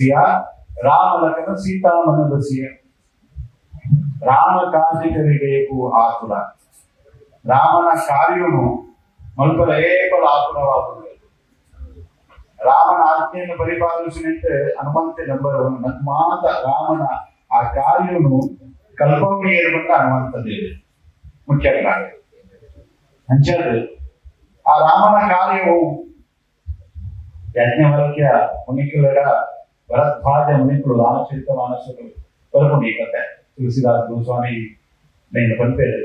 ಸಿಯ ರಾಮ ಲಖನ ಸೀತಾಮನದ ಸಿಯ ರಾಮ ಕಾಜಿಕರಿಬೇಕು ಆತುರ ರಾಮನ ಕಾರ್ಯನು ಮಲ್ಪಲ ಏಪಲ ಆತುರವಾಗುವುದು ರಾಮನ ಆಜ್ಞೆಯನ್ನು ಪರಿಪಾಲಿಸಿದಂತೆ ಹನುಮಂತೆ ನಂಬರ್ 1 ನನ್ ಮಾತ ರಾಮನ ಆ ಕಾರ್ಯನು ಕಲ್ಪನೆ ಏರ್ಪಟ್ಟ ಹನುಮಂತ ದೇವಿ ಮುಖ್ಯ ಕಾರ್ಯ ಅಂಚದು ಆ ರಾಮನ ಕಾರ್ಯವು ಯಜ್ಞವಲ್ಕ್ಯ ಮುನಿಕುಲರ ಭರದ್ವಾಜ ಮುನಿಕುಲು ರಾಮಚರಿತ ಮಾನಸಗಳು ಬರಪುಂಡು ಈ ಕತೆ ತುಳಸಿದಾಸ ಗೋಸ್ವಾಮಿ నేను పంపేరు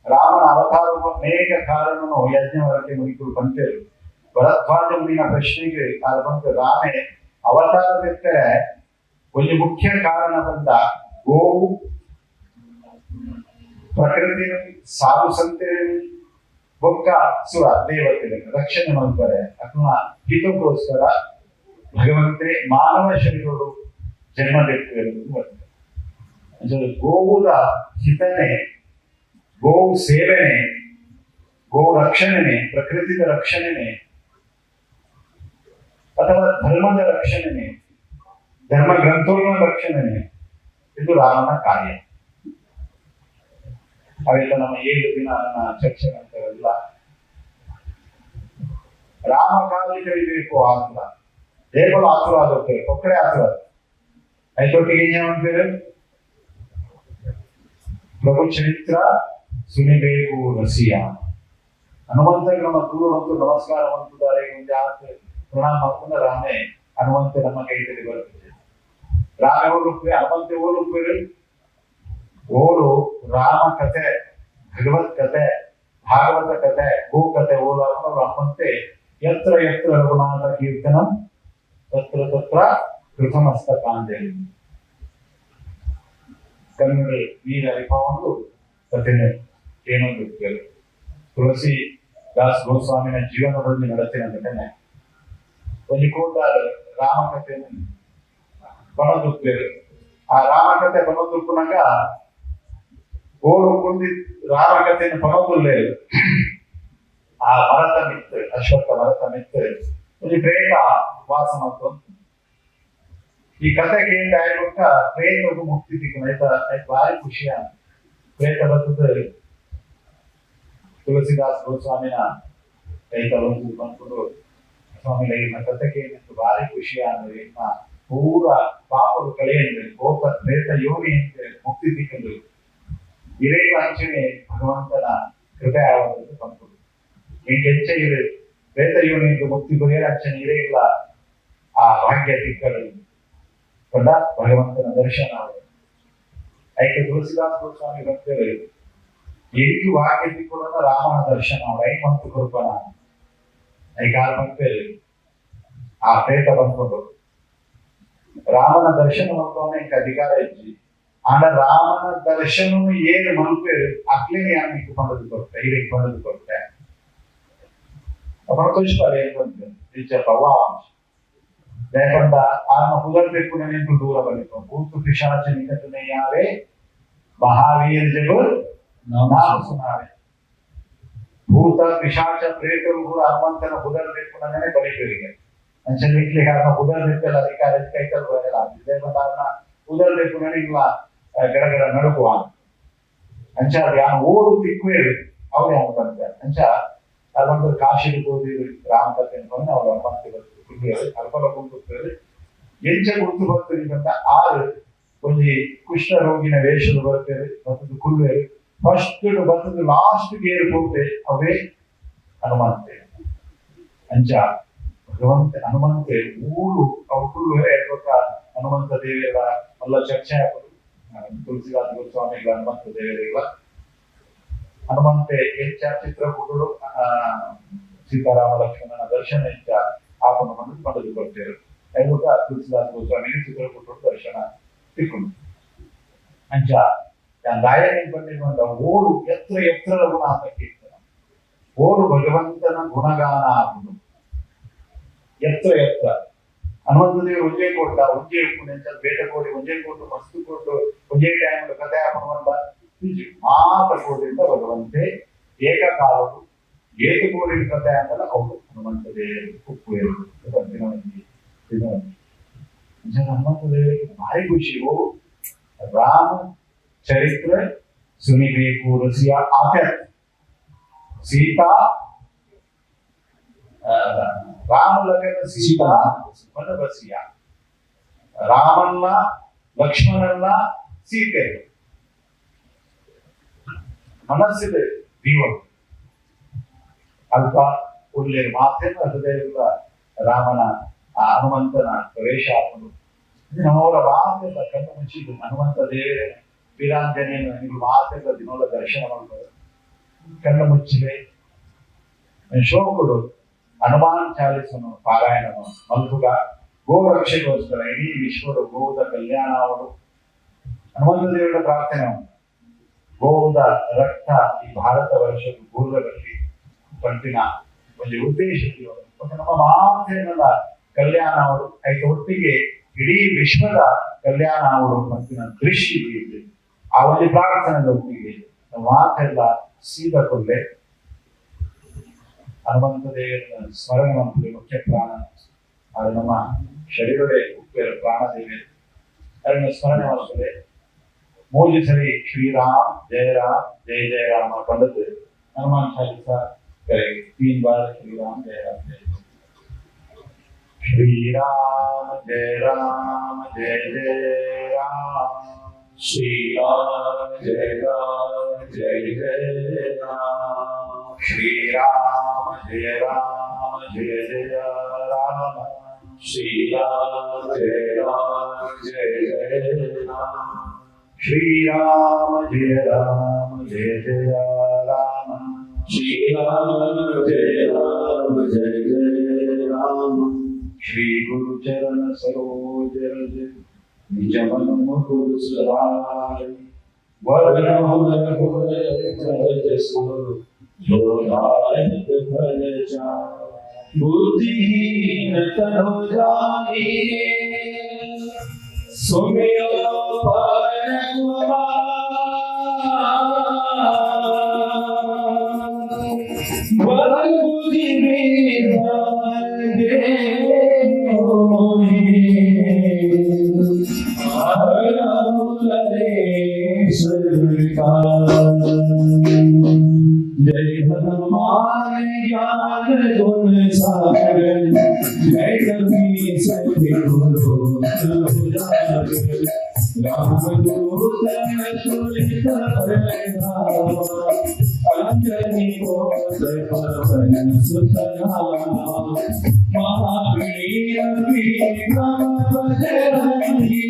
రామన అవతారము అనేక కారణము యజ్ఞవల్క్య మునికులు పంపేరు ಭರದ್ವಾಜ ಮುನಿನ ಪ್ರಶ್ನೆಗೆ ಬಂದು ರಾಮೆ ಅವತಾರಕ್ಕೆ ಒಂದು ಮುಖ್ಯ ಕಾರಣ ಬಂದ ಗೋವು ಪ್ರಕೃತಿ ಸಾಧು ಸಂತೆಯನ್ನು ಬೊಕ್ಕ ಸುರ ದೇವತೆ ರಕ್ಷಣೆ ಮಾಡ್ತಾರೆ ಅಥವಾ ಹಿತಕ್ಕೋಸ್ಕರ ಭಗವಂತೆ ಮಾನವ ಶರೀರಗಳು ಜನ್ಮ ತೆಗೆದುಕೊಂಡು ಗೋವುದ ಹಿತನೆ ಗೋವು ಸೇವೆನೆ ಗೋ ರಕ್ಷಣೆನೆ ಪ್ರಕೃತಿಯ ರಕ್ಷಣೆನೆ ಅಥವಾ ಧರ್ಮದ ರಕ್ಷಣೆನೆ ಧರ್ಮ ಗ್ರಂಥಗಳ ರಕ್ಷಣೆನೆ ಇದು ರಾಮನ ಕಾರ್ಯ ಅವೆಲ್ಲ ನಮ್ಮ 7 ದಿನ ಚರ್ಚೆ ಮಾಡ್ತಾರಲ್ಲ ರಾಮ ಕಾರ್ಯ ಕರಿಬೇಕು ಆತುರ ದೇವಲ ಆತುರ ಆಗುತ್ತೆ ಒಕ್ಕಡೆ ಆತುರ ಐತೊಟ್ಟಿಗೆ ಏನೇನು ಪ್ರಭು ಚರಿತ್ರ ಸುನಿಬೇಕು ರಸಿಯ ಹನುಮಂತ ನಮ್ಮ ದೂರ ಹೊತ್ತು ನಮಸ್ಕಾರ ಮಾಡ್ತಿದ್ದಾರೆ ಒಂದು ಆತ ಪ್ರಣಾಮ ಮಾಡ್ಕೊಂಡ ರಾಮೇ ಹನುಮಂತ ನಮ್ಮ ಕೈ ತಲೆ ಬರ್ತದೆ ರಾಮ ಓಡುತ್ತೇವೆ ಹನುಮಂತ ಓಡುತ್ತೇವೆ ಓಡು ರಾಮ ಕಥೆ ಭಗವತ್ ಕಥೆ ಭಾಗವತ ಕಥೆ ಗೋ ಕಥೆ ಓಲಾಕ ಹನುಮಂತೆ ಯತ್ರ ಯತ್ರ ರಘುನಾಥ ಕೀರ್ತನಂ ತತ್ರ ತತ್ರ ಕೃತಮಸ್ತಕಾಂಜಲಿ ಕನ್ನಡ ನೀರ ಅರಿಪವೊಂದು ಕಥೆ ಏನೊಂದು ತುಳಸಿ ದಾಸ್ ಗೋಸ್ವಾಮಿನ ಜೀವನದಲ್ಲಿ ನಡೆಸಿನ ಘಟನೆ ಒಂದು ಕೋಟ ರಾಮಕಥೆಯನ್ನು ಬಣದುಪ್ಪೇರು ಆ ರಾಮಕಥೆ ಬಣದುಪ್ಪನಾಗ ಓಡು ಕುಂದಿ ರಾಮಕಥೆಯನ್ನು ಬಣದುಲ್ಲೇರು ಆ ಭರತ ಮಿತ್ರ ಅಶ್ವತ್ಥ ಭರತ ಮಿತ್ರ ಒಂದು ಪ್ರೇತ ವಾಸ ಮಾಡ್ತು ಈ ಕಥೆಗೆ ಏನ್ ಆಯ್ಕೊಟ್ಟ ಪ್ರೇತಗೂ ಮುಕ್ತಿ ಸಿಕ್ಕ ಆಯ್ತು ಭಾರಿ ಖುಷಿಯ ಪ್ರೇತ ಬರ್ತದೆ ತುಳಸಿದಾಸ್ ಗೋಸ್ವಾಮಿನ ರೈತ ಬಂದ್ಕೊಂಡು ಸ್ವಾಮಿ ಇನ್ನ ಕಥೆಗೆ ಭಾರಿ ಖುಷಿಯ ಅಂದ್ರೆ ಇನ್ನ ಪೂರ ಪಾಪರು ಕಳೆಯಂದ್ರೆ ಗೋಪ ಪ್ರೇತ ಯೋನಿ ಅಂದ್ರೆ ಮುಕ್ತಿ ಸಿಕ್ಕಂದ್ರು ಇರೈ ವಂಚನೆ ಭಗವಂತನ ಕೃಪೆ ಆಗೋದು ಬಂದ್ಕೊಂಡು ನಿಂಗೆ ಹೆಚ್ಚ ಇದೆ ಪ್ರೇತ ಯೋನಿಯಿಂದ ಮುಕ್ತಿ ಬರೆಯಲು ಅಂಚನೆ ಇರೇ ಇಲ್ಲ ಆ ಭಾಗ್ಯ ಸಿಕ್ಕಳು ಕೊಂಡ ಭಗವಂತನ ದರ್ಶನ ಐಕೆ ತುಳಸಿದಾಸ್ ಗೋಸ್ವಾಮಿ ಬರ್ತೇವೆ ಎಂಟು ಭಾಗ್ಯ ಸಿಕ್ಕೊಳ್ಳೋಣ ರಾಮನ ದರ್ಶನ ಐ ಮಂತು ಕೃಪಣ ಐಕಾಲ ಬಂತೇವೆ ಆ ಪ್ರೇತ ಬಂದ್ಕೊಂಡು ರಾಮನ ದರ್ಶನ ಮಾಡ್ಕೊಂಡು ಇಂಕ ಅಧಿಕಾರ ಇಜ್ಜಿ ಆಂಡ ರಾಮನ ದರ್ಶನ ಏನು ಮಲ್ಪೇರು ಅಕ್ಲೇನೆ ಆಮೇಲೆ ಬಂದದ್ದು ಕೊಡ್ತೆ ಇದಕ್ಕೆ ಬಂದದ್ದು ಕೊಡ್ತೆ ಅಪ್ಪ ಖುಷಿಪಡ ಏನ್ ಬಂತು ನಿಜ ಪವಾ లేకుండా ఆత్మ కుదరపెట్టుకునే నేను దూర పడిపో భూత పిశాచ నికటనే ఆవే మహావీర్ జబ్ నామ సునావే భూత పిశాచ ప్రేతలు కూడా హనుమంತನ కుదరపెట్టుకునే ಬಲಿಪೇರಿಗೆ ಅಂಚಲಿಕ್ಕೆ ಕಾರಣ ಕುದರಪೆಟ್ಟಲ ಅಧಿಕಾರ ಕೈಕಲ್ ಬರಲ್ಲ ದೇವದಾರನ ಕುದರಪೆట్టుకునే ಇಲ್ಲ ಗಡಗಡ ನಡುಕುವ ಅಂಚ ಯಾನು ಓಡು ತಿಕ್ಕುವೆ ಅವರೇ ಅಂತಾರೆ ಅಂಚ ಅದೊಂದು ಕಾಶಿಗೆ ಹೋಗಿ ರಾಮಕಥೆ ಅನ್ಕೊಂಡು ಅವ್ರು ಹನುಮಂತ ಅಲ್ಪಲ ಕುಂತುತ್ತೇವೆ ಎಂಚ ಗುರುತು ಬರ್ತದೆ ಆರು ಒಂದು ಕುಷ್ಠ ರೋಗಿನ ವೇಷದ ಬರ್ತೇವೆ ಮತ್ತು ಕುಲ್ವೆ ಫಸ್ಟ್ ಬರ್ತದೆ ಲಾಸ್ಟ್ ಗೇರ್ ಹೋಗ್ತೇವೆ ಅವೇ ಹನುಮಂತೆ ಅಂಚ ಭಗವಂತ ಹನುಮಂತೆ ಊರು ಅವ್ರು ಕುಲ್ವೆ ಹನುಮಂತ ದೇವಿಯರ ಎಲ್ಲ ಚರ್ಚೆ ಆಗೋದು ತುಳಸಿದಾಸ ಗೋಸ್ವಾಮಿಗಳ ಹನುಮಂತ ದೇವರಿಗಳ ಹನುಮಂತೆ ಹೆಚ್ಚ ಚಿತ್ರಕೂಟರು ಸೀತಾರಾಮ ಲಕ್ಷ್ಮಣನ ದರ್ಶನ ಹೆಚ್ಚ ಆಪನ ಪಡೆದುಕೊಳ್ತೇವೆ ಐವತ್ತ ತುಳಸಿದಾಸ ಗೋಸ್ವಾಮಿಗೆ ಚಿತ್ರಕೂಟರು ದರ್ಶನ ಸಿಕ್ಕೊಂಡು ಅಂಚ ದಾಯನಿ ಬಂದಿರುವಂತ ಓಡು ಎತ್ತರ ಎತ್ತರ ಗುಣ ಕೀರ್ತನ ಓಡು ಭಗವಂತನ ಗುಣಗಾನ ಆಗುದು ಎತ್ತರ ಎತ್ತರ ಹನುಮಂತ ದೇವರು ಒಂಜೇ ಕೊಟ್ಟ ಒಂಜೇ ಉಪ್ಪುನೆಂಚ ಬೇಟೆ ಕೋಡಿ ಒಂಜೇ ಕೊಟ್ಟು ಮಸ್ತು ಕೊಟ್ಟು ಒಂಜೇ ಟೈಮ್ ಕಥೆ ಹಾಕೊಂಡ್ ಮಾತ ಕೋಡಿಂದ ಭಗವಂತೆ ಏಕಕಾಲವು ಏತು ಕೋಡಿನ ಕಥೆ ಅಂತಲ್ಲ ಅವರು ಹನುಮಂತ ದೇವರು ಉಪ್ಪು ದಿನವಂತಿ हनुमंत देव भारी खुशी हो राम चरित्र सुनिबे रसिया आत्यात सीता राम लगन सीता मन बसिया ರಾಮನ್ನ ಲಕ್ಷ್ಮಣನ್ನ ಸೀತೆ ಮನಸ್ಸಿದೆ ಜೀವನ ಅಲ್ಪ ಒಳ್ಳೆ ಮಾತೇನು ಹೃದಯದ ರಾಮನ ಹನುಮಂತನ ಪ್ರವೇಶ ಆಗುವುದು ನಮ್ಮವರ ಮಾತೆಲ್ಲ ಕಣ್ಣು ಮುಚ್ಚಿದ್ದು ಹನುಮಂತ ದೇವರೇ ವೀರಾಂಜನೇಯನ ನೀವು ಮಾತೆಲ್ಲ ದಿನೋಲ ದರ್ಶನ ಮಾಡ್ಬೋದು ಕಣ್ಣು ಮುಚ್ಚಿದೆ ಶೋಕುಡು ಹನುಮಾನ್ ಚಾಲಿಸನು ಪಾರಾಯಣನು ಮಲ್ಪುಗ ಗೋರಕ್ಷೆಗೋಸ್ಕರ ಇಡೀ ವಿಶ್ವದ ಗೋದ ಕಲ್ಯಾಣ ಅವರು ಹನುಮಂತ ದೇವರ ಪ್ರಾರ್ಥನೆ ಉಂಟು ಗೋದ ರಕ್ತ ಈ ಭಾರತ ವರ್ಷದ ಗೋದಲ್ಲಿ ಪಂಪಿನ ಒಂದು ಉದ್ದೇಶಕ್ಕೆ ಮತ್ತು ನಮ್ಮ ಮಾತೆಯನ್ನೆಲ್ಲ ಕಲ್ಯಾಣ ಅವರು ಐದು ಒಟ್ಟಿಗೆ ಇಡೀ ವಿಶ್ವದ ಕಲ್ಯಾಣ ಅವರು ಪಂಪಿನ ದೃಷ್ಟಿ ಇದೆ ಆ ಒಂದು ಪ್ರಾರ್ಥನೆದ ಒಟ್ಟಿಗೆ ನಮ್ಮ ಮಾತೆಲ್ಲ ಸೀದ ಕೊಲ್ಲೆ ಹನುಮಂತ ದೇವರ ಸ್ಮರಣೆ ಮಾಡುವುದು ಮುಖ್ಯ ಪ್ರಾಣ ಅದು ನಮ್ಮ ಶರೀರವೇ ಉಪ್ಪೇರ ಪ್ರಾಣದೇವಿ ಅದನ್ನು ಸ್ಮರಣೆ ಮಾಡುತ್ತದೆ ಮೂರು ಸರಿ ಶ್ರೀರಾಮ್ ಜಯ ರಾಮ ಪಂಡತ್ ಹನುಮಾನ್ ಚಾಲಿಸಾ करेंगे 3 बार श्री राम जय राम जय श्री राम जय राम जय जय राम श्री राम जय राम जय जय राम श्री राम जय राम जय जय राम श्री राम जय राम जय जय राम श्री राम जय राम जय जय राम श्री राम जय राम जय जय राम श्री गुरु चरण सरोज रज निज मन मुकुर सुधारि वरनहुँ रघुवर जसु जो नायक फल चारि बुद्धिहीन तनु जानिए सुमिरो पवन कुमार बुद्धि विद्वान जय हनुमान ज्ञान गुण सागर जय कपी सत्य रामदूत तुलित अंजनी कोसर पवन सुत महावीर विक्रम बजरंगी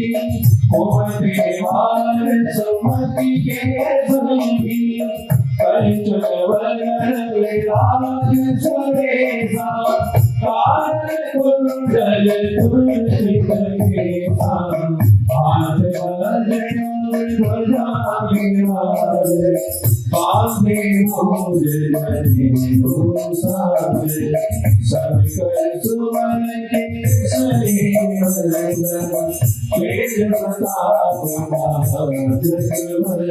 कुमति निवार सुमति के संगी कंचन वरण विराज सुरेशा कान कुंडल तुलसी केसा हाथ वज्र ध्वजा विराज पांडे मोज जनेऊ साजे सबकर सुमन केसरी वंदन तेज प्रताप महाजगवंदन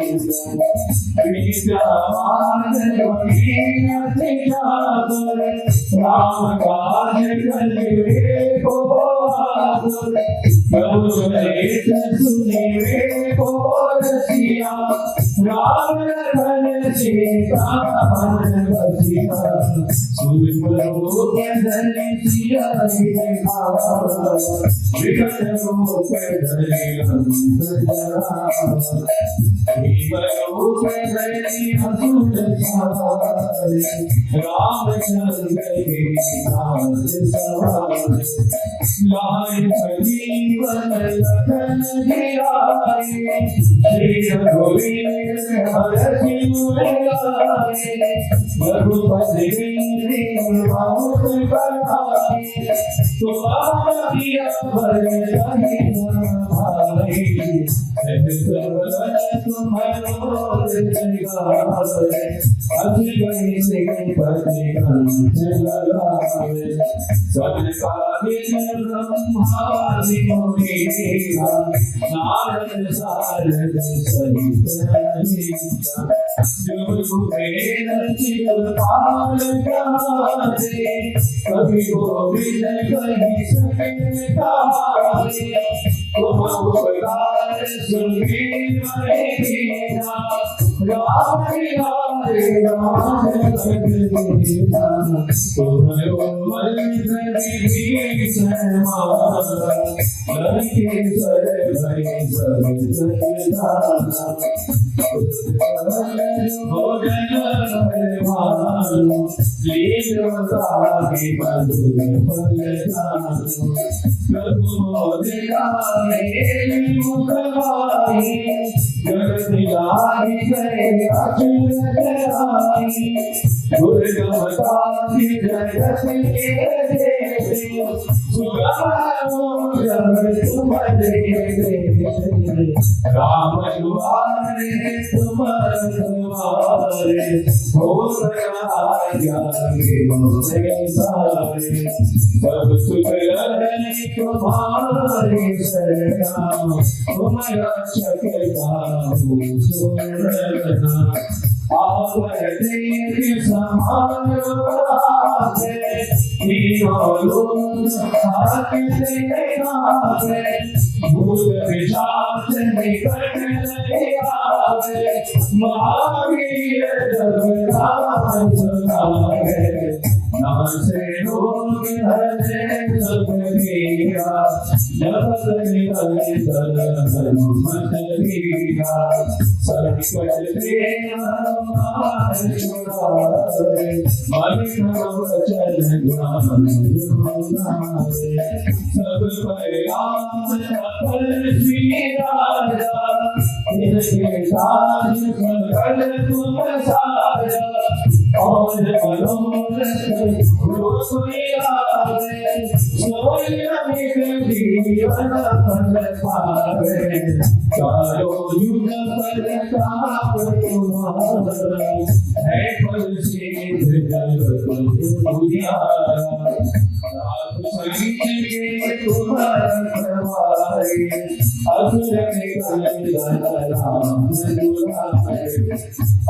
विद्यावान गुणी जागर राम काज करिबे को आतुर प्रभु चरित सुनिबे को रसिया राम लखन सीता मन बसिया सूर्य रूप धरि सिया दिखावा विकट रूप धरि हनुमत जरावा भीम रूप धरि असुर सहारे रामचंद्र के काज सवारे लाए जीवन लखन जियाए श्री रघुवीर हरषि मुरारे रघुपति बहुत बड़ाई तुम्हारी भले भाई तुम्हारो जगावे अति से पति कंठ लगावे सबकारि ब्रह्मादि मुनीरा नारद सारद सहित जो कुबेर चिरपाल गावे कवि गोविंद नहीं सके तारे तुम उपकार सुनी मरेगा राम हरे राम जगदीशा तुम्हारो मंत्र समारा लंके सर भय सब जगदाना भोजन परमानु लीलोताहि मधुर फलदानु प्रभु मोदिका मेरी मुखवाई जगत लाहि गए अचरज आई दुर्गमता जगत के देवे सुगम जग तुम देवे राम दुआरे तुम दुआरे हो जागे मोरे सारे सब सुख लहरी तुम्हारे शरण तुम रक्षक काहू सोरना आवर देव समारो आवे तीनों लोग हाथ आवे भूत पिशाच निकट नहीं आवे महावीर जब राम सुनावे नाम से रोग हरे सब पीरा जपत निकले तर हनुमत वीरा संकट ते हनुमान छुड़ावे मन वचन ज्ञान युगावे सब पर आस अपल श्री राजा इनके साज सकल तुम साजा और मनोरथ कोई आवे सोई अमित जीवन फल पावे चारों युग प्रताप तुम्हारा है फल सिद्ध जगत उजियारा साधु संत के तुम्हारा करवाए असुर निकल राम दुलारे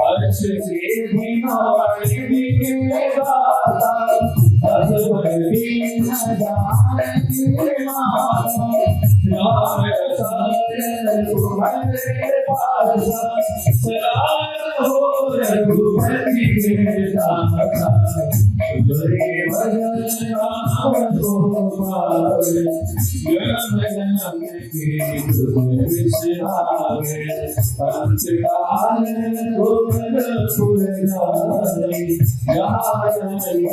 अर्श से भीमारी के दाता असुर दीन जानकी माता राम सारे तुम्हारे पासा सलाम हो रघुपति के दाता तुझे भजन राम को पावे जन्म जन्म के दुख विसरावे अंत काल गोविंद पुर जाए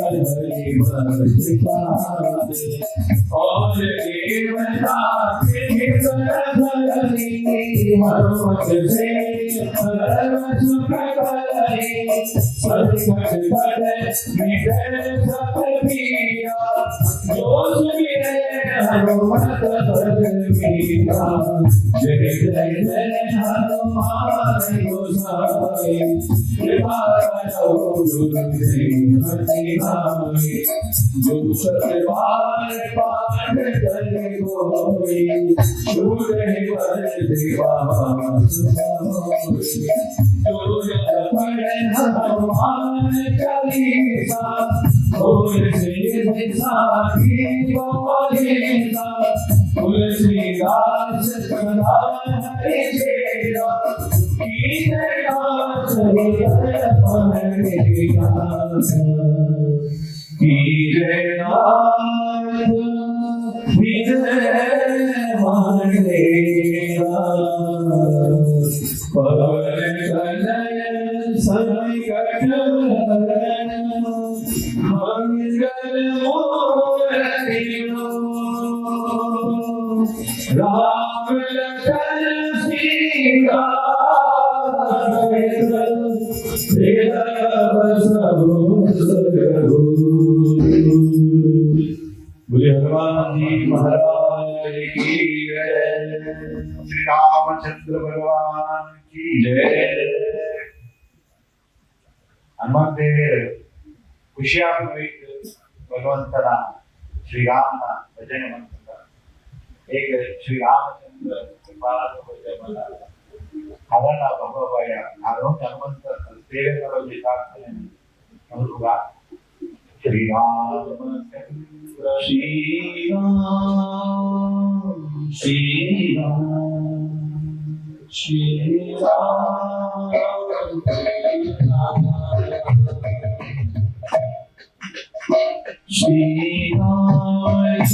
हरि भक्त पावे और देवता के धरनी मनोमत से परम सुख करे संकट कटे मिटे सब पीरा जो सुमिरे हनुमत बलवीरा जय जय जय हनुमान गोसाई कृपा करो गुरुदेव हरि जो सतबार पाठ करे कोई शूर पर देवा जो जप पढ़े हनुमान चालीसा और से साखी बोलेसा तुलसीदास सदा हरि चेरा कीने दास कीने नाथ विजय मांगेगा पवन कनयन संकट हरण मंगल मूर्ति राम लखन सीता बोले हनुमान जी महाराज की जय। श्री रामचंद्र भगवान की जय। ಹನುಮಂತೇವರು ಖುಷಿಯಾಗಿ ಭಗವಂತನ ಶ್ರೀರಾಮನ ಭಜನೆ ಮಾಡ್ತಾರೆ. ಹೇಗೆ ಶ್ರೀರಾಮಚಂದ್ರ ಹರಣ ಭಗವಯ ಹನುಮಂತ ಸೇವೆ ಮಾಡೋದು ಸಾಕ್ತಾನೆ ಅವರು श्री राम श्री राम श्री राम श्री राम श्री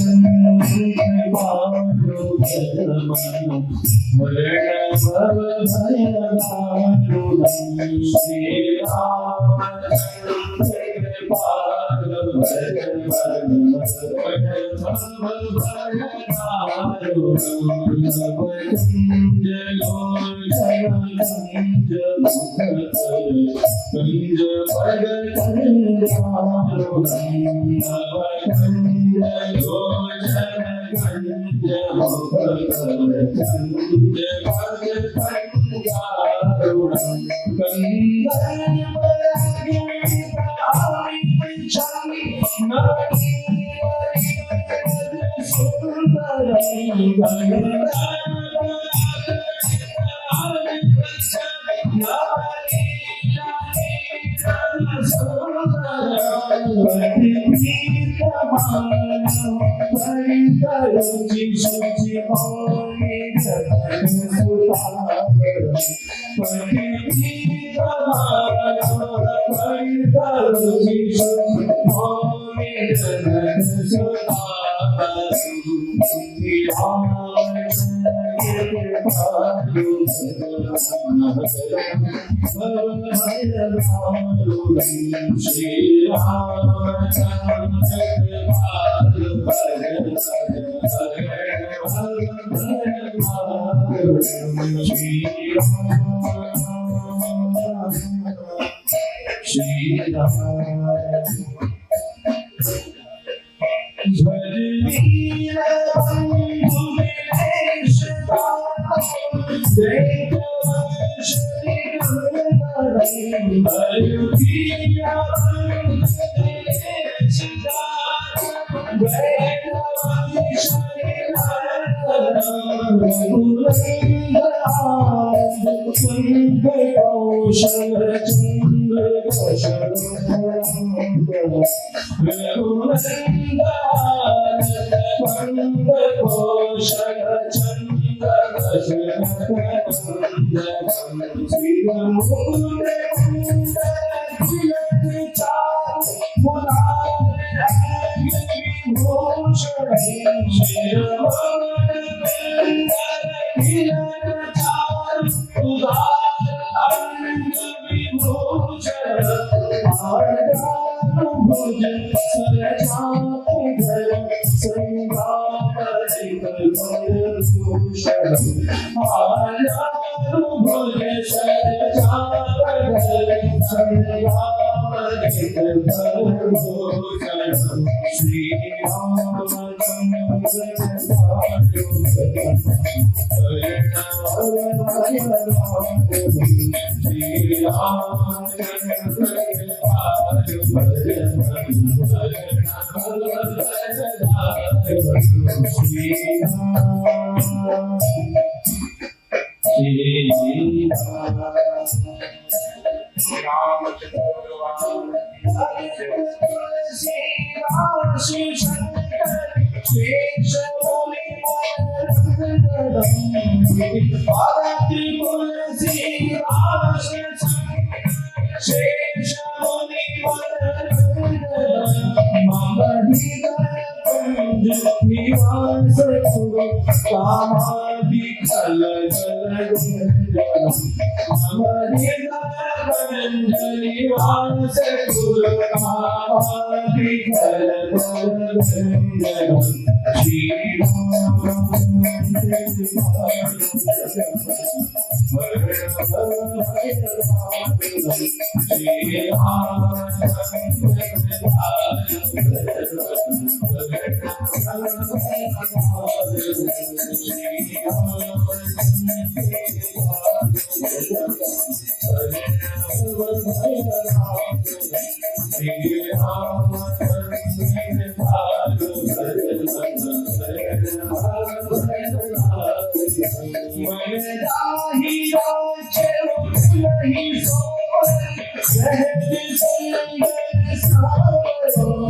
Thank you.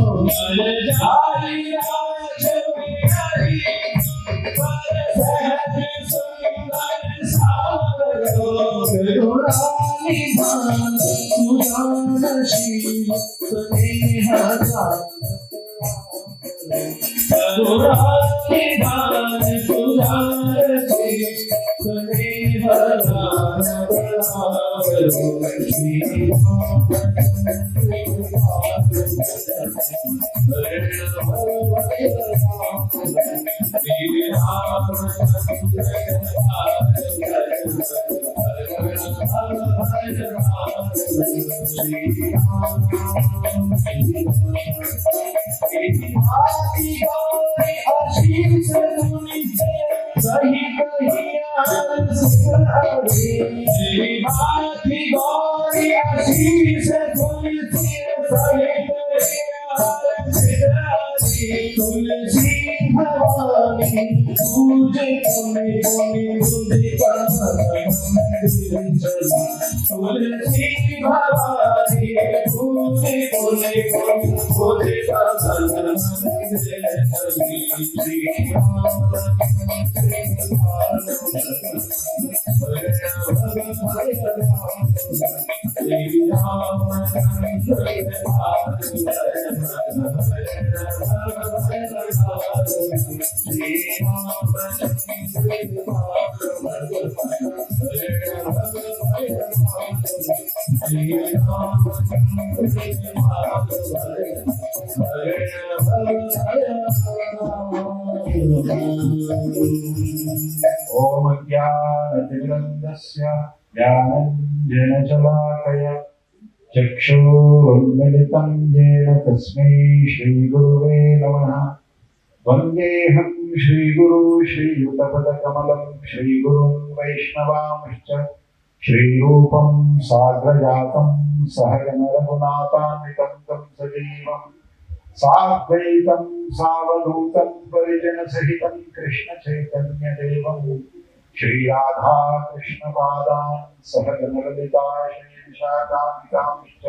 ओम ज्ञानतिमिरन्दस्य ज्ञानञ्जनशलाकया चक्षुरुन्मिलितं येन तस्मै श्रीगुरुवे नमः। वन्देऽहं श्रीगुरु श्रीयुतपदकमलं श्रीगुरुं वैष्णवांश्च श्रीरूपं साग्रजातं सहगणरघुनाथान्वितं तं सजीवं साद्वैतं सावधूतं परिजनसहितं कृष्णचैतन्यदेवं श्रीराधा कृष्णपादान् सहगणललिता श्रीविशाखान्वितांश्च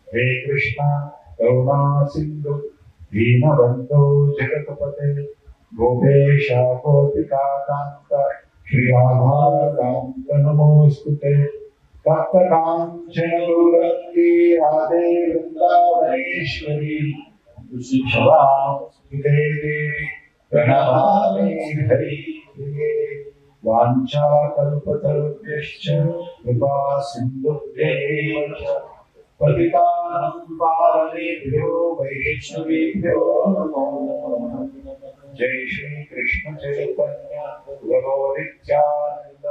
हे कृष्ण करुणा सिन्धु दीनबन्धो जगत्पते गोपेश गोपिकान्त श्रीराधाकान्त नमोऽस्तुते तप्तकाञ्चन गौरङ्गी राधे वृन्दावनेश्वरी क्षमास्तुते देवी प्रणमामि हरिप्रिये वाञ्छाकल्पतरुभ्यश्च कृपा सिन्धुभ्यैव च पतितानां पावनेभ्यो वैष्णवेभ्यो नमो नमः। जय श्री कृष्ण चैतन्य प्रभु नित्यानंद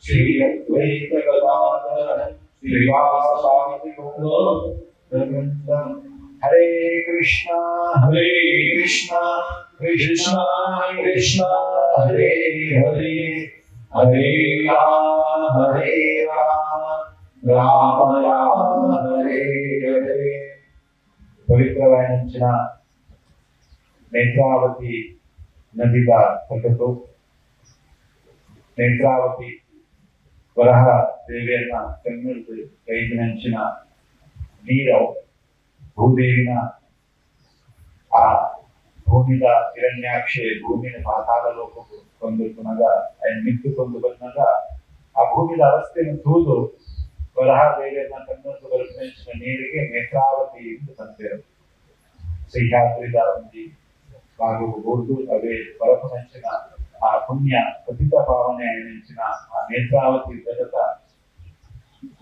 श्री अद्वैत गदाधर श्रीवासादि गौरवृन्द। हरे कृष्णा कृष्णा कृष्णा हरे हरे हरे राम राम राम हरे हरे। ಪವಿತ್ರವಾದ ನೇತ್ರಾವತಿ ನದಿಯ ತಟದ್ದು ನೇತ್ರಾವತಿ ವರಹ ದೇವಿಯನ್ನ ಕಣ್ಣಿಡಿದು ಕೈದಿನಂಚಿನ ನೀರು ಭೂದೇವಿನ ಆ ಭೂಮಿದ ಹಿರಣ್ಯಾಕ್ಷೆ ಭೂಮಿನ ಪಾತಾಳ ಲೋಕಕ್ಕೂ ಕೊಂದುಕೊಂಡಾಗ ನಿಂತುಕೊಂಡು ಬಂದಾಗ ಆ ಭೂಮಿದ ಅವಸ್ಥೆಯನ್ನು ತೂದು ವರಹ ದೇವಿಯನ್ನ ಕಣ್ಣಿಡಿದು ಬರುತ್ತಿನ ನೀರಿಗೆ ನೇತ್ರಾವತಿ ಎಂದು ತಂದಿರು ಸಹ್ಯಾದ್ರಿದ ಒಂದು ಭಾಗಬಹುದು ಅವೇ ಪರಪನಂಚಿನ ಆ ಪುಣ್ಯ ಪತಿತ ಪಾವನೆ ನೆಂಚಿನ ಆ ನೇತ್ರಾವತಿ ಜಗತ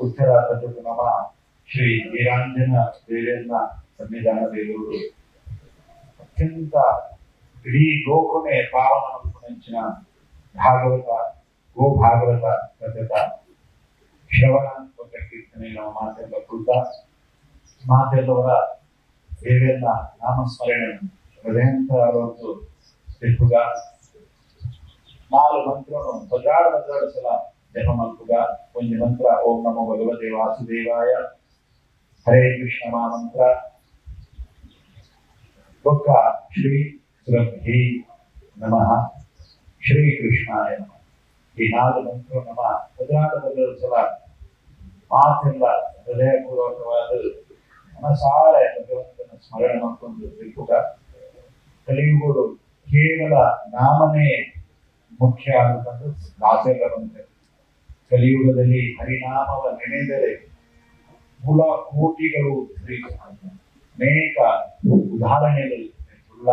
ಉತ್ತರ ತಟದ ನಮ ಶ್ರೀ ವೀರಾಂಜನ ದೇವಿಯನ್ನ ಸನ್ನಿಧಾನ ದೇವರು ಅತ್ಯಂತ ಇಡೀ ಗೋಕುಣೆ ಪಾವನ ನೆಂಚಿನ ಭಾಗವತ ಗೋ ಭಾಗವತ ಕಥಕ ಶ್ರವಣ ಒಂದು ಕೀರ್ತನೆ ನಾವು ಮಾತೆಲ್ಲ ಕುರಿತ ಮಾತೆಲ್ಲವರ ದೇವಿಯನ್ನ ನಾಮಸ್ಮರಣೆ ಹೃದಯಂತರವತ್ತು ತಿಪ್ಪುಗ ನಾಲ್ಕು ಮಂತ್ರವನ್ನು ಭದ್ರಾಡು ಸಲ ಜಪ ಮಲ್ಪುಗ ಒಂದು ಮಂತ್ರ ಓಂ ನಮೋ ಭಗವತೆ ವಾಸುದೇವಾಯ ಹರೇ ಕೃಷ್ಣ ಮಹಾಮಂತ್ರ ಒಕ್ಕ ಶ್ರೀ ಸುರಭಿ ನಮಃ ಶ್ರೀ ಕೃಷ್ಣಾಯ ನಮಃ. ಈ ನಾಲ್ಕು ಮಂತ್ರ ನಮ್ಮ ಭದ್ರಾಡು ಸಲ ಮಾತೆಲ್ಲ ಹೃದಯಪೂರ್ವಕವಾದ ಮನಸಾರ ಭಗವಂತನ ಸ್ಮರಣೆ ಮಾಡ್ಕೊಂಡು ತಿಪ್ಪುಗ ಕಲಿಯುವುದು ಕೇವಲ ನಾಮನೇ ಮುಖ್ಯ ಅನ್ನೋದು ದಾಸೆಲ್ಲ ಬಂದಿದೆ. ಕಲಿಯುಗದಲ್ಲಿ ಹರಿನಾಮವ ನೆನೆದರೆ ಮೂಲ ಕೋಟಿಗಳು ಅನೇಕ ಉದಾಹರಣೆಗಳು ಉಳ್ಳ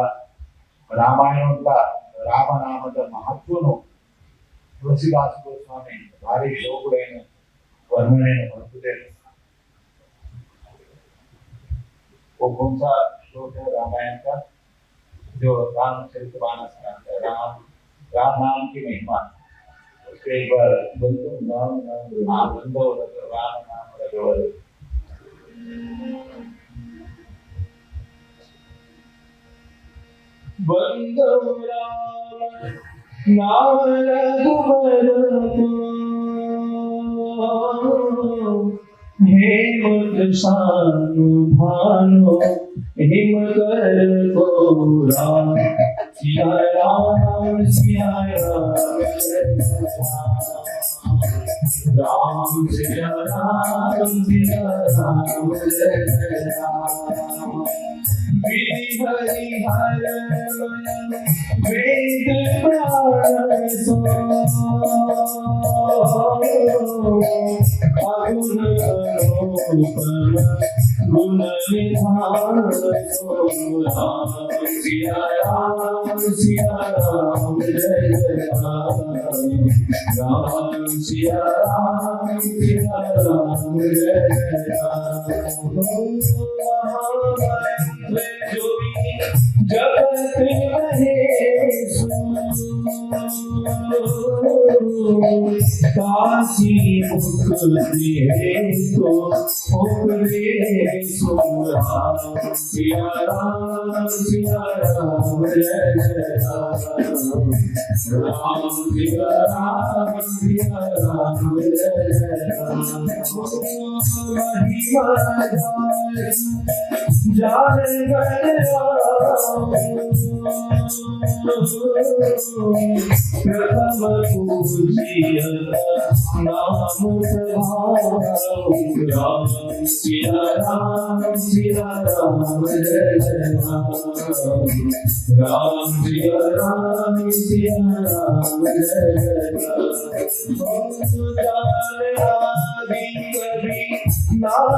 ರಾಮಾಯಣವುಳ್ಳ ರಾಮನಾಮದ ಮಹತ್ವನು ತುಳಸಿದಾಸ ಗೋಸ್ವಾಮಿ ಭಾರಿ ಶೋಕುಡೆಯನ್ನು ವರ್ಣನೆಯನ್ನು ಹೊರತುದೇನು ಒಬ್ಬೊಂದ श्लोक है रामायण का जो रामचरितमानस का राम राम नाम की महिमा उसके एक बार बंदो राम नाम बंदो राम नाम रघुवर बंदो राम नाम रघुवर हेमंत सानु भानु हिम कर को राम सिया राम सिया राम सिया राम सिया राम विधि हरि हर वेद प्राण सो अगुण अरूपम गुण निधान सो राम सिया राम जय जय राम सिया राम जय जय राम जगत महेश काशी मुख को उपदेश राम सिया राम जय जय राम सिया राम जय जय महिमा जान प्रथम पूजिय नाम राम सिया राम जय जय राम सिया राम जय जय आदि कवि नाम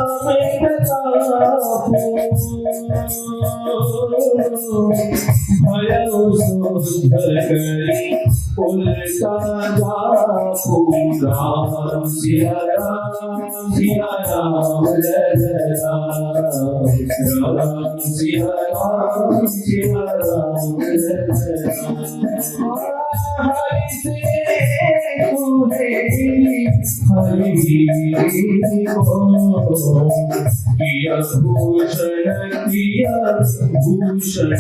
भयो सुंदर करी उल्टा जापू राम सिया राम जय जय राम सिया राम जय जय हरि से हरि किया भूषण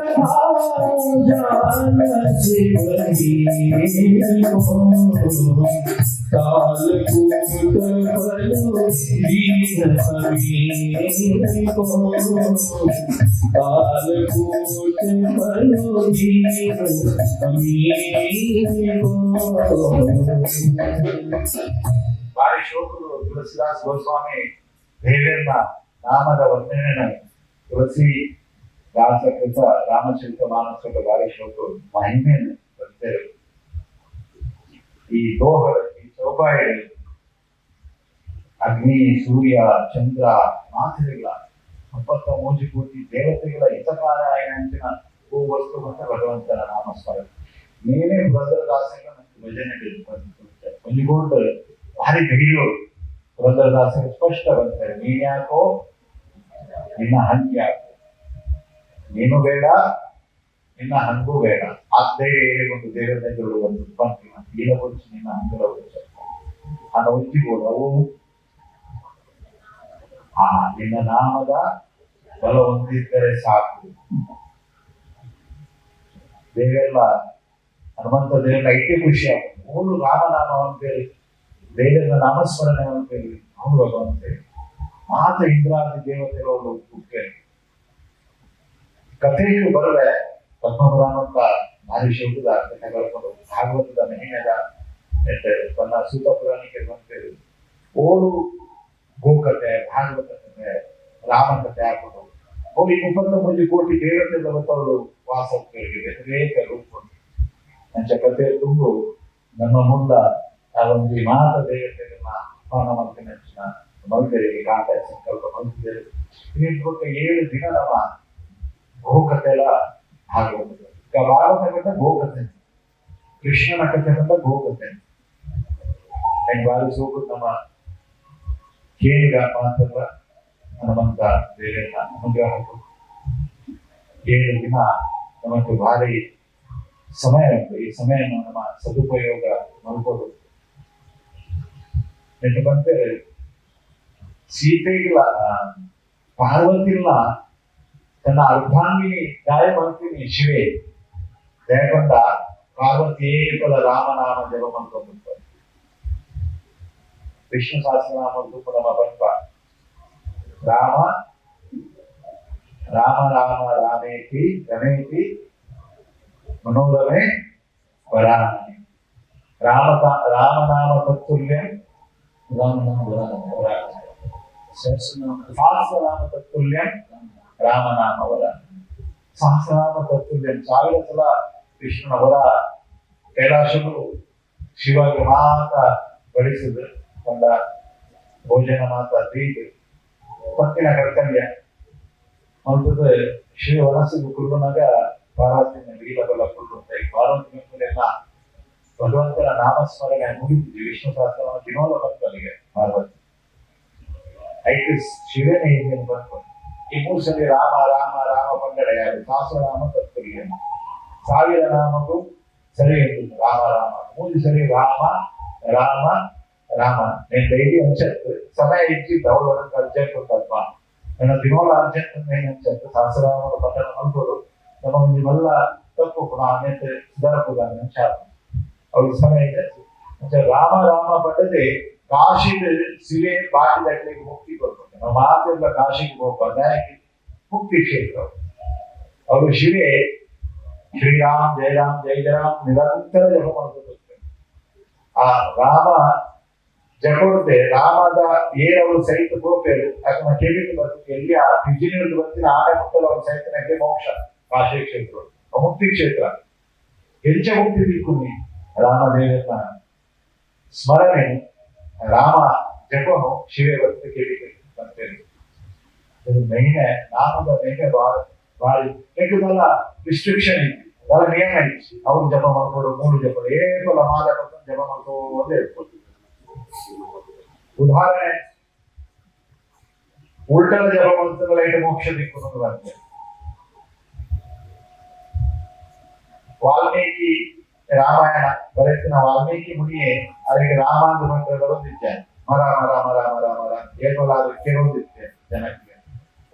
नाम जान से काल कूट फलो दीन काल कूट फलो दीन ಭಾರಿ ಶೋಕರು ತುಳಸಿದಾಸ್ ಗೋಸ್ವಾಮಿ ದೇವೇಂದ್ರ ನಾಮದ ವಂದನೆಯನ್ನು ತುಳಸಿ ದಾಸಕೃತ ರಾಮಚರಿತ ಮಾನಸದ ಭಾರಿ ಶೋಕರು ಮಹಿಮೆಯನ್ನು ಬರ್ತೇವೆ ಈ ದೋಹಗಳು ಈ ಚೌಪಾಯಿಗಳು ಅಗ್ನಿ ಸೂರ್ಯ ಚಂದ್ರ ಮಾತುಗಳ 93 ಕೋಟಿ ದೇವತೆಗಳ ಹಿತಕಾರಾಯಣ ಅಂಚಿನ ವಸ್ತು ಮತ್ತು ಭಗವಂತನ ನಾಮಸ್ಮರಣೆ నేనే పురంధరదాసగా నాకు భజన కొంచెంಕೊಂಡು ಭಾರಿ ಧೈರ್ಯವರು ಪುರಂದರದಾಸರು ಸ್ಪಷ್ಟ ಬರ್ತಾರೆ ನೀನ್ಯಾಕೋ ನಿನ್ನ ಹಂಗ್ಯಾಕೋ ನೀನು ಬೇಡ ನಿನ್ನ ಹಂಗೂ ಬೇಡ ಆ ಧೈರ್ಯ ಹೇಳಿಕೊಂಡು ದೇವತೆಗಳು ಒಂದು ಪಂಕ್ತಿ ಈನ ಗುరించి ನಿನ್ನ ಹಂಗಲ ಅನ್ನ ಉಜ್ಜಿಬೋದು ಅವು ನಿನ್ನ ನಾಮದ ಬಲ ಹೊಂದಿದ್ದರೆ ಸಾಕು ದೇವೆಲ್ಲ ಹನುಮಂತ ದೇವರ ಐಕ್ಯ ಖುಷಿ ಆಗುತ್ತೆ ಅವನು ರಾಮನಾಮ ಅಂತೇಳಿ ದೇವರ ನಾಮಸ್ಮರಣೆ ಅಂತೇಳಿ ಅವನು ಭಗವಂತೇಳಿ ಮಾತ ಇಂದ್ರಾದಿ ದೇವತೆಗಳು ಮುಖ್ಯ ಕಥೆಯು ಬರಲೆ ಪದ್ಮಪುರಾಣ ಅಂತ ಭಾರಿ ಶೋಕದ ಕಥೆ ಬರ್ಕೊಂಡು ಭಾಗವತದ ಮಹಿಮೆದ ತನ್ನ ಸೂತ ಪುರಾಣಿಕೆ ಅಂತೇಳಿ ಓಡು ಗೋಕಥೆ ಭಾಗವತ ಕಥೆ ರಾಮ ಕಥೆ ಹಾಕೊಂಡು ಹೋಗಿ 33 ಕೋಟಿ ದೇವತೆಗಳ ಅವರು ವಾಸಕ್ಕೆ ಅನೇಕ ರೂಪ ಅಂಚ ಕಥೆ ತುಂಬು ನಮ್ಮ ಮುಂದ ಆ ಒಂದು ಮಾತ ದೇವತೆಗಳನ್ನ ಮಂತ್ರಿ ನಚ್ಚಿನ ಮಲ್ದರಿಗೆ ಕಾಂತ ಸಂಕಲ್ಪ ಮಂತ್ರಿ ಇನ್ಬಿಟ್ಟು 7 ದಿನ ನಮ್ಮ ಗೋಕಥೆ ಎಲ್ಲ ಆಗೋಗ್ತದೆ. ಈಗ ಭಾರತ ಕಥೆ ಗೋಕಥೆ, ಕೃಷ್ಣನ ಕಥೆ ಬಂದ ಗೋಕಥೆ ಹೆಂಗ್ ಬಾರಿ ಸೋಕು ನಮ್ಮ ಕೇಳಿಗ ಮಾತ್ರ ಹನುಮಂತ ದೇವೇಂದ್ರ ಅನುಗ್ರಹಕ್ಕೂ 7 ದಿನ ನಮಗೆ ಭಾರಿ ಸಮಯ ಉಂಟು. ಈ ಸಮಯವನ್ನು ನಮ್ಮ ಸದುಪಯೋಗ ಮಾಡ್ಬೋದು. ఎందుకంటే సీతయ్య పార్వతిల తన అర్ధాంగిని గాయమంతిని శివే లేకుండా పార్వతి ఏకల రామనామ జపమంటుంటారు. విష్ణు సహస్రనామంతో కూడా పంప రామ రామ రామ రామేతి రమేతి మనోరమే వరాని రామనామ తత్తుల్యం సహస్రనామ తత్తుల్యం ರಾಮನಾಮ ವರ. ಸಹಸ್ರನಾಮ ತತ್ವದಲ್ಲಿ 1000 ಸಲ ವಿಷ್ಣುನ ವರ ಕೈಲಾಸಗಳು ಶಿವಗೆ ಮಾತ್ರ ಬಡಿಸಿದ ಒಂದ ಭೋಜನ ಮಾತ್ರ ದೀಪ ಪತ್ತಿನ ಕರ್ತವ್ಯ ಅಂತದ ಶಿವ ವನಸಿಗೆ ಕುರುನಾಗ ಪಾರ್ವತಿನ ಲೀಲಬಲ ಕುರುಂತಾಯಿ ಪಾರ್ವತಿ ಎಲ್ಲ ಭಗವಂತನ ನಾಮಸ್ಮರಣೆ ಮುಗಿದಿದೆ. ವಿಷ್ಣು ಸಹಸ್ರನಾಮ ದಿನೋಲ ಬಂತಲ್ಲಿಗೆ ಪಾರ್ವತಿ ಐದು ಶಿವನೇ ಹಿಂದೆ ಬಂತು. ಈ 3 ಸಲ ರಾಮ ರಾಮ ರಾಮ ಪಂಗಡೆಯಾರು ಸಹಸ್ರನಾಮ ತತ್ವರಿಗೆ 1000 ನಾಮಕ್ಕೂ ಸರಿ ರಾಮ ರಾಮ 3 ಸರಿ ರಾಮ ರಾಮ ರಾಮ. నేను డైలీ అంచెత్తు సమయ ఇచ్చి దౌడవడానికి అర్జెంట్ తప్ప నేను ದಿನೋಲ ಅರ್ಜೆಂಟ್ నేను అంచెత్తు సహస్రనామ పట్టణ అనుకోరు ನಮ್ಮ ಒಂದು ಮಲ್ಲ ತಪ್ಪು ಆಮೇಲೆ ಸುಧಾರಪುಗಾನೆ ಚಾಲು ಅವ್ರ ಸಮಯ ಇದೆ. ರಾಮ ರಾಮ ಪಟ್ಟದೆ ಕಾಶಿಗೆ ಸಿಲೆ ಬಾಗಿಲಗಳಿಗೆ ಮುಕ್ತಿ ಕೊಡ್ತಾರೆ. ನಾವು ಮಾತೆಲ್ಲ ಕಾಶಿಗೆ ಹೋಗ್ಬಾರ್ದು, ಮುಕ್ತಿ ಕ್ಷೇತ್ರ. ಅವರು ಶಿವೆ ಶ್ರೀರಾಮ್ ಜಯರಾಮ್ ಜಯ ಜಯರಾಮ್ ನಿರಂತರ ಜಪ ಮಾಡ್ಕೊಳ್ತಾರೆ. ಆ ರಾಮ ಜಪಡುತ್ತೆ ರಾಮದ ಏರವರು ಸಹಿತ ಗೋಪೇರು ಅದನ್ನ ಕೇಳಿಟ್ಟು ಬರ್ತದೆ. ಎಲ್ಲಿ ಆ ಇಂಜಿನಿಯರ್ ಬರ್ತೀನಿ ಆನೆ ಮುಟ್ಟಲು ಅವ್ರ ಸಹಿತನಕ್ಕೆ ಮೋಕ್ಷ ಕಾಶಿ ಕ್ಷೇತ್ರ ಮುಕ್ತಿ ಕ್ಷೇತ್ರ. ಹೆಂಚ ಮುಕ್ತಿ ದಿಕ್ಕುನಿ ರಾಮದೇವನ ಸ್ಮರಣೆ ರಾಮ ಜಪನು ಶಿವೆ ಭಕ್ತಿ ಕೇಳಿಕೆ ಬರ್ತೇನೆ. ಮಹಿನೆ ನಾಮದ ಮಹಿನೆ ಬಾಳಿ ಬೇಕದಲ್ಲ ರಿಸ್ಟ್ರಿಕ್ಷನ್ ಐತಿ, ಅದೆಲ್ಲ ನಿಯಮ ಐತಿ. ಅವ್ರು ಜಪ ಮಾಡ್ಕೊಡು 3 ಜಪ ಏಕಲ ಮಾಲ ಜಪ ಮಾಡ್ಕೋದೇ ಇರ್ಬೋದು. ಉದಾಹರಣೆ ಉಲ್ಟದ ಜಪ ಮಾಡ್ತದಲ್ಲ ಇದು ಮೋಕ್ಷ ದಿಕ್ಕು ಬರ್ತದೆ. ವಾಲ್ಮೀಕಿ ರಾಮಾಯಣ ಬರೆತಿನ ವಾಲ್ಮೀಕಿ ಮುನಿಯೇ ಅವರಿಗೆ ರಾಮಾಂಧ ಮಂತ್ರಗಳು ಇದ್ದಾನೆ. ಮರ ಮರ ಮರ ಮರ ಮರ ಏಕಲಾದ ಕೇಳೋದಿತ್ತೆ ಜನಕ್ಕೆ.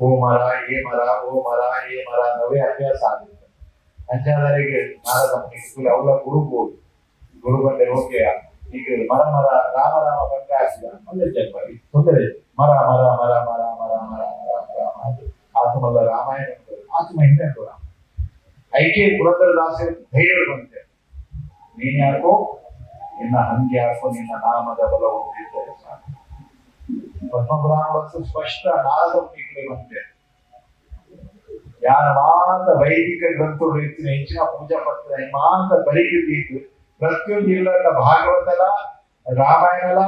ಓ ಮರ ಏ ಮರ ಓ ಮರ ಏ ಮರ ನವೇ ಅಭ್ಯಾಸ ಆಗುತ್ತೆ. ಅಂಚಾದರಿಗೆ ನಾರದ ಮುನಿ ಅವಳ ಗುರುಬೋದು ಗುರು ಬಂದೆ ಓಕೆ ಈಗ ಮರ ಮರ ರಾಮ ರಾಮ ಬಂದ್ರೆ ಹಾಕಿದ ಒಳ್ಳೆ ಜಪ ತೊಂದರೆ. ಮರ ಮರ ಮರ ಮರ ಮರ ಮರ ಮರ ಆತ್ಮಲ್ಲ ರಾಮಾಯಣ ಆತ್ಮ ಹಿಂದೆ ಕೂಡ ಐಕೆ ಪುರಂದರದಾಸರ ಧೈರ್ಯ ಬಂತೆ. ನೀನ್ ಯಾಕೋ ನಿನ್ನ ಹಂಗೆ ಯಾಕೋ ನಿನ್ನ ನಾಮದ ಬಲ ಹೊಂದಿದ್ದರೆ ಸಾಕು. ಪದ್ಮಪುರಾಣ ಸ್ಪಷ್ಟ ನಾರದ ಮುನಿಗಳಿಗೆ ಬಂತೆ. ಯಾರ ಮಾತ್ರ ವೈದಿಕ ಗ್ರಂಥಗಳು ಇರ್ತೀನಿ ಹೆಚ್ಚಿನ ಪೂಜಾ ಪತ್ರ ಮಾತ್ರ ಬರೀಕಿದ್ದೀತು ಪ್ರತಿಯೊಂದು ಇಲ್ಲದ ಭಾಗವತಲ ರಾಮಾಯಣಲ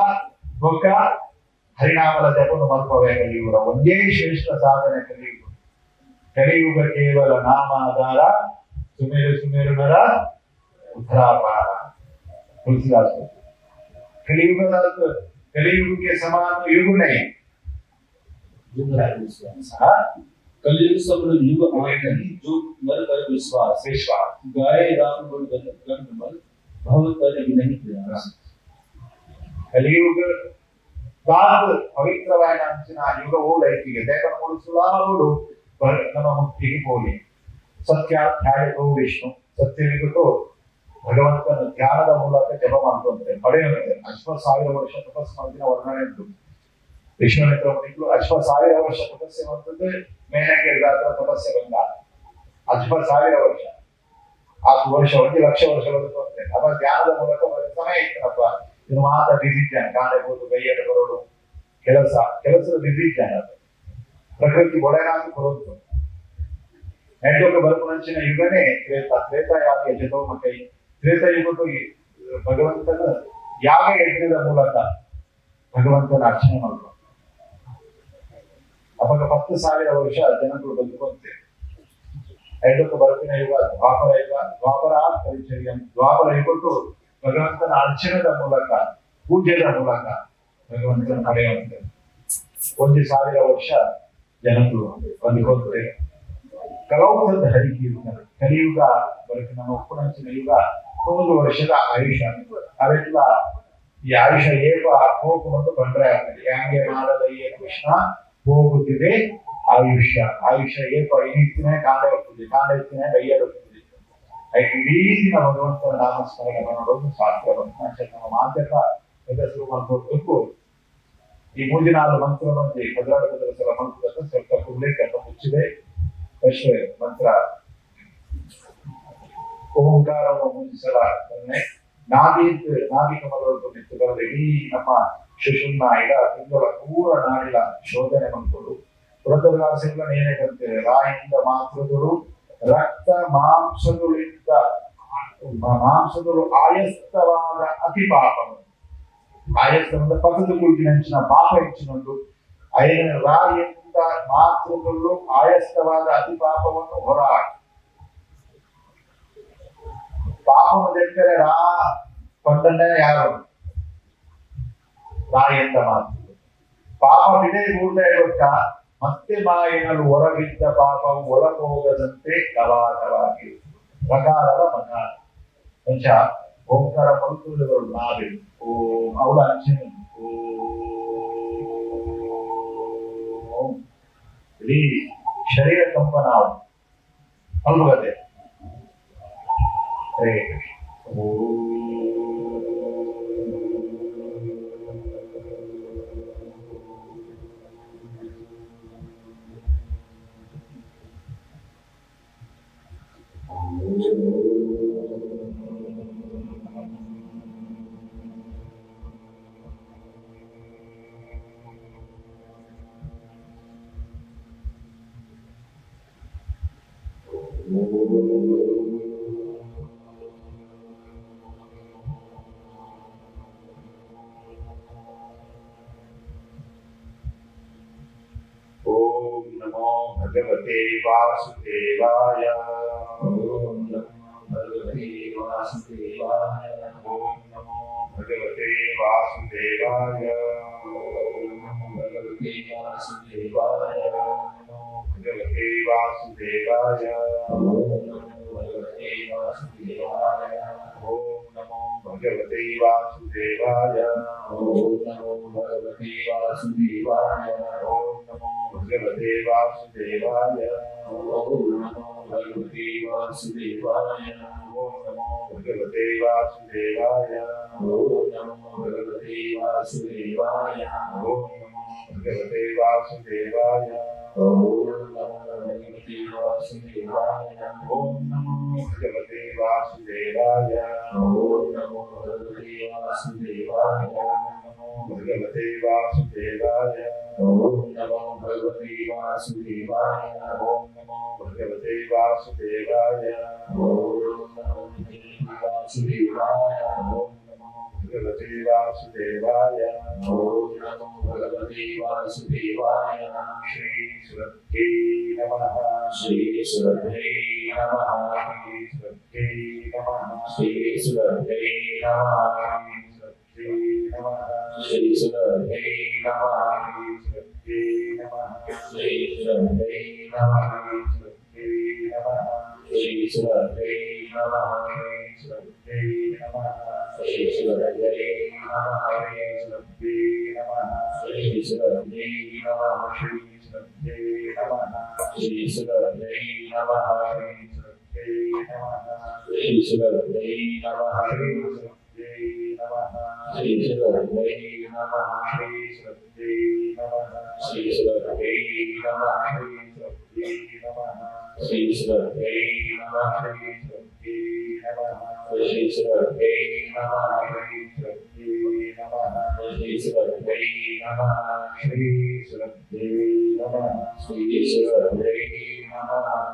ಬೊಕ್ಕ ಹರಿನಾಮಲ ಜಪನು ಮಲ್ಪವೇಗಲಿ ಇವರ ಒಂದೇ ಶ್ರೇಷ್ಠ ಸಾಧನೆ ಕಲಿಯುಗ. ಕಲಿಯುಗ ಕೇವಲ ನಾಮಾಧಾರ ಸುಮೇರು ಸುಮೇರು ನರ ಉತ್ತರಾಪಾರ. तुलसीदास कलियुग के समान युग नहीं कलयुग सब युग आए जो नर कर विश्वास विश्वास गाय राम गुण गंधमल भव कर नहीं प्रयास. कलियुग ಕಾದು ಪವಿತ್ರವಾದ ಅಂಚಿನ ಯುಗ ಓಲೈತಿಗೆ ದೇವರ ಮುಡಿಸಲಾಡು ನಮ್ಮ ಮುಕ್ತಿಗೆ ಹೋಗಿ ಸತ್ಯಾಧ್ಯಾಯಕೋ ವಿಷ್ಣು ಸತ್ಯವಿಗೋ ಭಗವಂತನ ಧ್ಯಾನದ ಮೂಲಕ ಜಪ ಮಾಡ್ಕೊಂತಾರೆ ಪಡೆಯುತ್ತೆ. 1000 ವರ್ಷ ತಪಸ್ಸು ಮಾಡಿದ ವರ್ಣನೆ ಉಂಟು. ವಿಶ್ವಾಮಿತ್ರ ಮುನಿಗಳು 1000 ವರ್ಷ ತಪಸ್ಸೆ ಬಂದದ್ದು ಮೇನಕ್ಕೆ ಗಾತ್ರ ತಪಸ್ಸೆ ಬಂದ 1000 ವರ್ಷ 10 ವರ್ಷ 1 ಲಕ್ಷ ವರ್ಷ ಬದುಕುವಂತೆ ಅವ ಧ್ಯಾನದ ಮೂಲಕ ಸಮಯ ಇತ್ತಪ್ಪ. ಇದು ಮಾತ್ರ ಬಿಸಿ ಇದ್ದಾನೆ ಕಾಣಬಹುದು ಕೈಯ್ಯಡ ಬರೋದು ಕೆಲಸದ ಬಿಸಿ ಇದ್ದಾನೆ. ಅದು ಪ್ರಕೃತಿ ಒಡೆನಾಗಿ ಬರೋದು ನೆಟ್ಟೊಂದು ಬದುಕುನಂಚಿನ ಯುಗನೇ ತ್ರೇತಾಯಾಗ ಜತೋಮಕೈ. ತ್ರೇತಾಯುಗಕ್ಕೂ ಭಗವಂತನ ಯಾಗ ಯಜ್ಞದ ಮೂಲಕ ಭಗವಂತನ ಅರ್ಚನೆ ಮಾಡ್ಕೊಂಡು ಅವಾಗ 10,000 ವರ್ಷ ಜನಗಳು ಬದುಕುವಂತೆ ಐದಕ್ಕೆ ಬರುತ್ತಿನ ಯುಗ ದ್ವಾಪರ ಯುಗ ದ್ವಾಪರ ಪರಿಚರ್ಯ ದ್ವಾಪರ ಯುಗಕ್ಕೂ ಭಗವಂತನ ಅರ್ಚನೆದ ಮೂಲಕ ಪೂಜೆಯ ಮೂಲಕ ಭಗವಂತನ ಪಡೆಯುವಂತೆ 1,000 ವರ್ಷ ಜನಗಳು ಬದುಕುವಂತೆ ಕಲೌತದ ಹರಿಕೆಯುಗ ಕಲಿಯುಗ ಬರುತ್ತೆ ನಮ್ಮ ಉಪ್ಪುಣಂಚಿನ ಯುಗ 100 ವರ್ಷದ ಆಯುಷ್ಯ ಅವೆಲ್ಲ ಈ ಆಯುಷ್ಯ ಏಕ ಹೋಗುವಂತ ಬಂದ್ರೆ ಆಗ್ತದೆ ಹ್ಯಾಂಗೆ ಮಾಡದಯ್ಯ ಕೃಷ್ಣ ಹೋಗುತ್ತಿದೆ ಆಯುಷ್ಯ ಏಕ ಇನಿತ್ತಿನೇ ಕಾಂಡ ಇರ್ತದೆ ಕಾಂಡ ಇರ್ತಿನೇ ಕೈಯ ಇರ್ತದೆ ಇಡೀ ದಿನ ಭಗವಂತನ ನಾಮಸ್ಮರಣೆ ಮಾಡೋದು ಶಾಸ್ತ್ರ ನಮ್ಮ ಮಾಧ್ಯಕ ಹೆಸರು ಮಾಡ್ಕೊಡ್ಬೇಕು ಈ 3 ಮಂತ್ರ ಬಂದು 14 ಸಲ ಮಂತ್ರದ ಸ್ವಲ್ಪ ಕುಡ್ಲಿಕ್ಕೆ ಮುಚ್ಚಿದೆ ಅಷ್ಟೇ ಮಂತ್ರ ಓಂಕಾರವನ್ನು 3 ಸಲ ನಾಭಿ ಕಮಲವನ್ನು ನಿಂತು ಬರಲು ಇಡೀ ನಮ್ಮ ಶಿಶುನ ಇಡ ತಿಂಗಳ ಪೂರ ನಾಡಿನ ಶೋಧನೆ ಮಾಡಿಕೊಂಡು ವೃತವಿಲಾಸಗಳ ಏನೇನಂತೇವೆ ರಾಯಿಂದ ಮಾಂಸಗಳು ರಕ್ತ ಮಾಂಸಗಳಿಂದ ಮಾಂಸಗಳು ಆಯಸ್ತವಾದ ಅತಿ ಪಾಪವನ್ನು ಆಯಸ್ತವಾದ ಪಕ್ಕದ ಕುಳಿತಿನ ಪಾಪ ಹೆಚ್ಚಿನೊಂದು ರಾಯಿಂದ ಮಾತೃಗಳು ಆಯಸ್ತವಾದ ಅತಿ ಪಾಪವನ್ನು ಹೊರಹಾಕಿ ಪಾಪವೆಂದರೆ ರಾ ಕೊಂಡನ್ನೇ ಯಾರು ರಾಯಂತ ಮಾತು ಪಾಪ ಬಿಡೇ ಕೂಡಲೇ ಗೊತ್ತಾ ಮತ್ತೆ ಮಾಯನಲು ಹೊರಗಿದ್ದ ಪಾಪವು ಒಳಗೋಗದಂತೆ ಕವಾಟವಾಗಿ ಪ್ರಕಾರದ ಮಕಾರ ಕೊಂಚ ಓಂಕಾರ ಪಂಕುಗಳು ನಾವೇ ಓಂ ಅವಳ ಅಂಚನೆ ಓಂ ಇಡೀ ಶರೀರ ಕಂಪನ ಅಲ್ವದೆ ಹರೇ ಕೃಷ್ಣ भगवते वासुदेवाय ओम नमो भगवते वासुदेवाय ओम नमो भगवते वासुदेवाय ओम नमो भगवते वासुदेवाय नमो भगवते वासुदेवाय ओम नमो भगवते वासुदेवाय ओम नमो भगवते वासुदेवाय ओम नमो भगवते वासुदेवाय ओम नमो भगवते वासुदेवाय ओम नमो भगवते वासुदेवाय ओम नमो भगवते वासुदेवाय ओम नमो भगवते वासुदेवाय ओम नमो भगवते वासुदेवाय ओम नमो भगवते वासुदेवाय ओम नमो भगवते वासुदेवाय ओम नमो भगवते वासुदेवाय नमो भगवते वासुदेवाय ओम नमो भगवते वासुदेवाय ओम नमो भगवते वासुदेवाय ओम नमो वासुदेवाय ओम नमो भगवते वासुदेवाय ओम नमो भगवते वासुदेवाय श्री सुरभ्ये नमः श्री सुरभ्ये नमः श्री सुरभ्ये नमः श्री सुरभ्ये नमः श्री सुरभ्ये नमः श्री सुरभ्ये नमः श्री सुरभ्ये नमः श्री सुरभ्ये नमः श्री सुरभ्ये नमः श्री सुरभ्ये नमः श्री सुरभ्ये नमः श्री सुरभ्ये नमः श्री सुरभ्ये नमः श्री सुरभ्ये नमः श्री सुरभ्ये नमः श्री सुरभ्ये नमः श्री सुरभ्ये नमः श्री सुरभ्ये नमः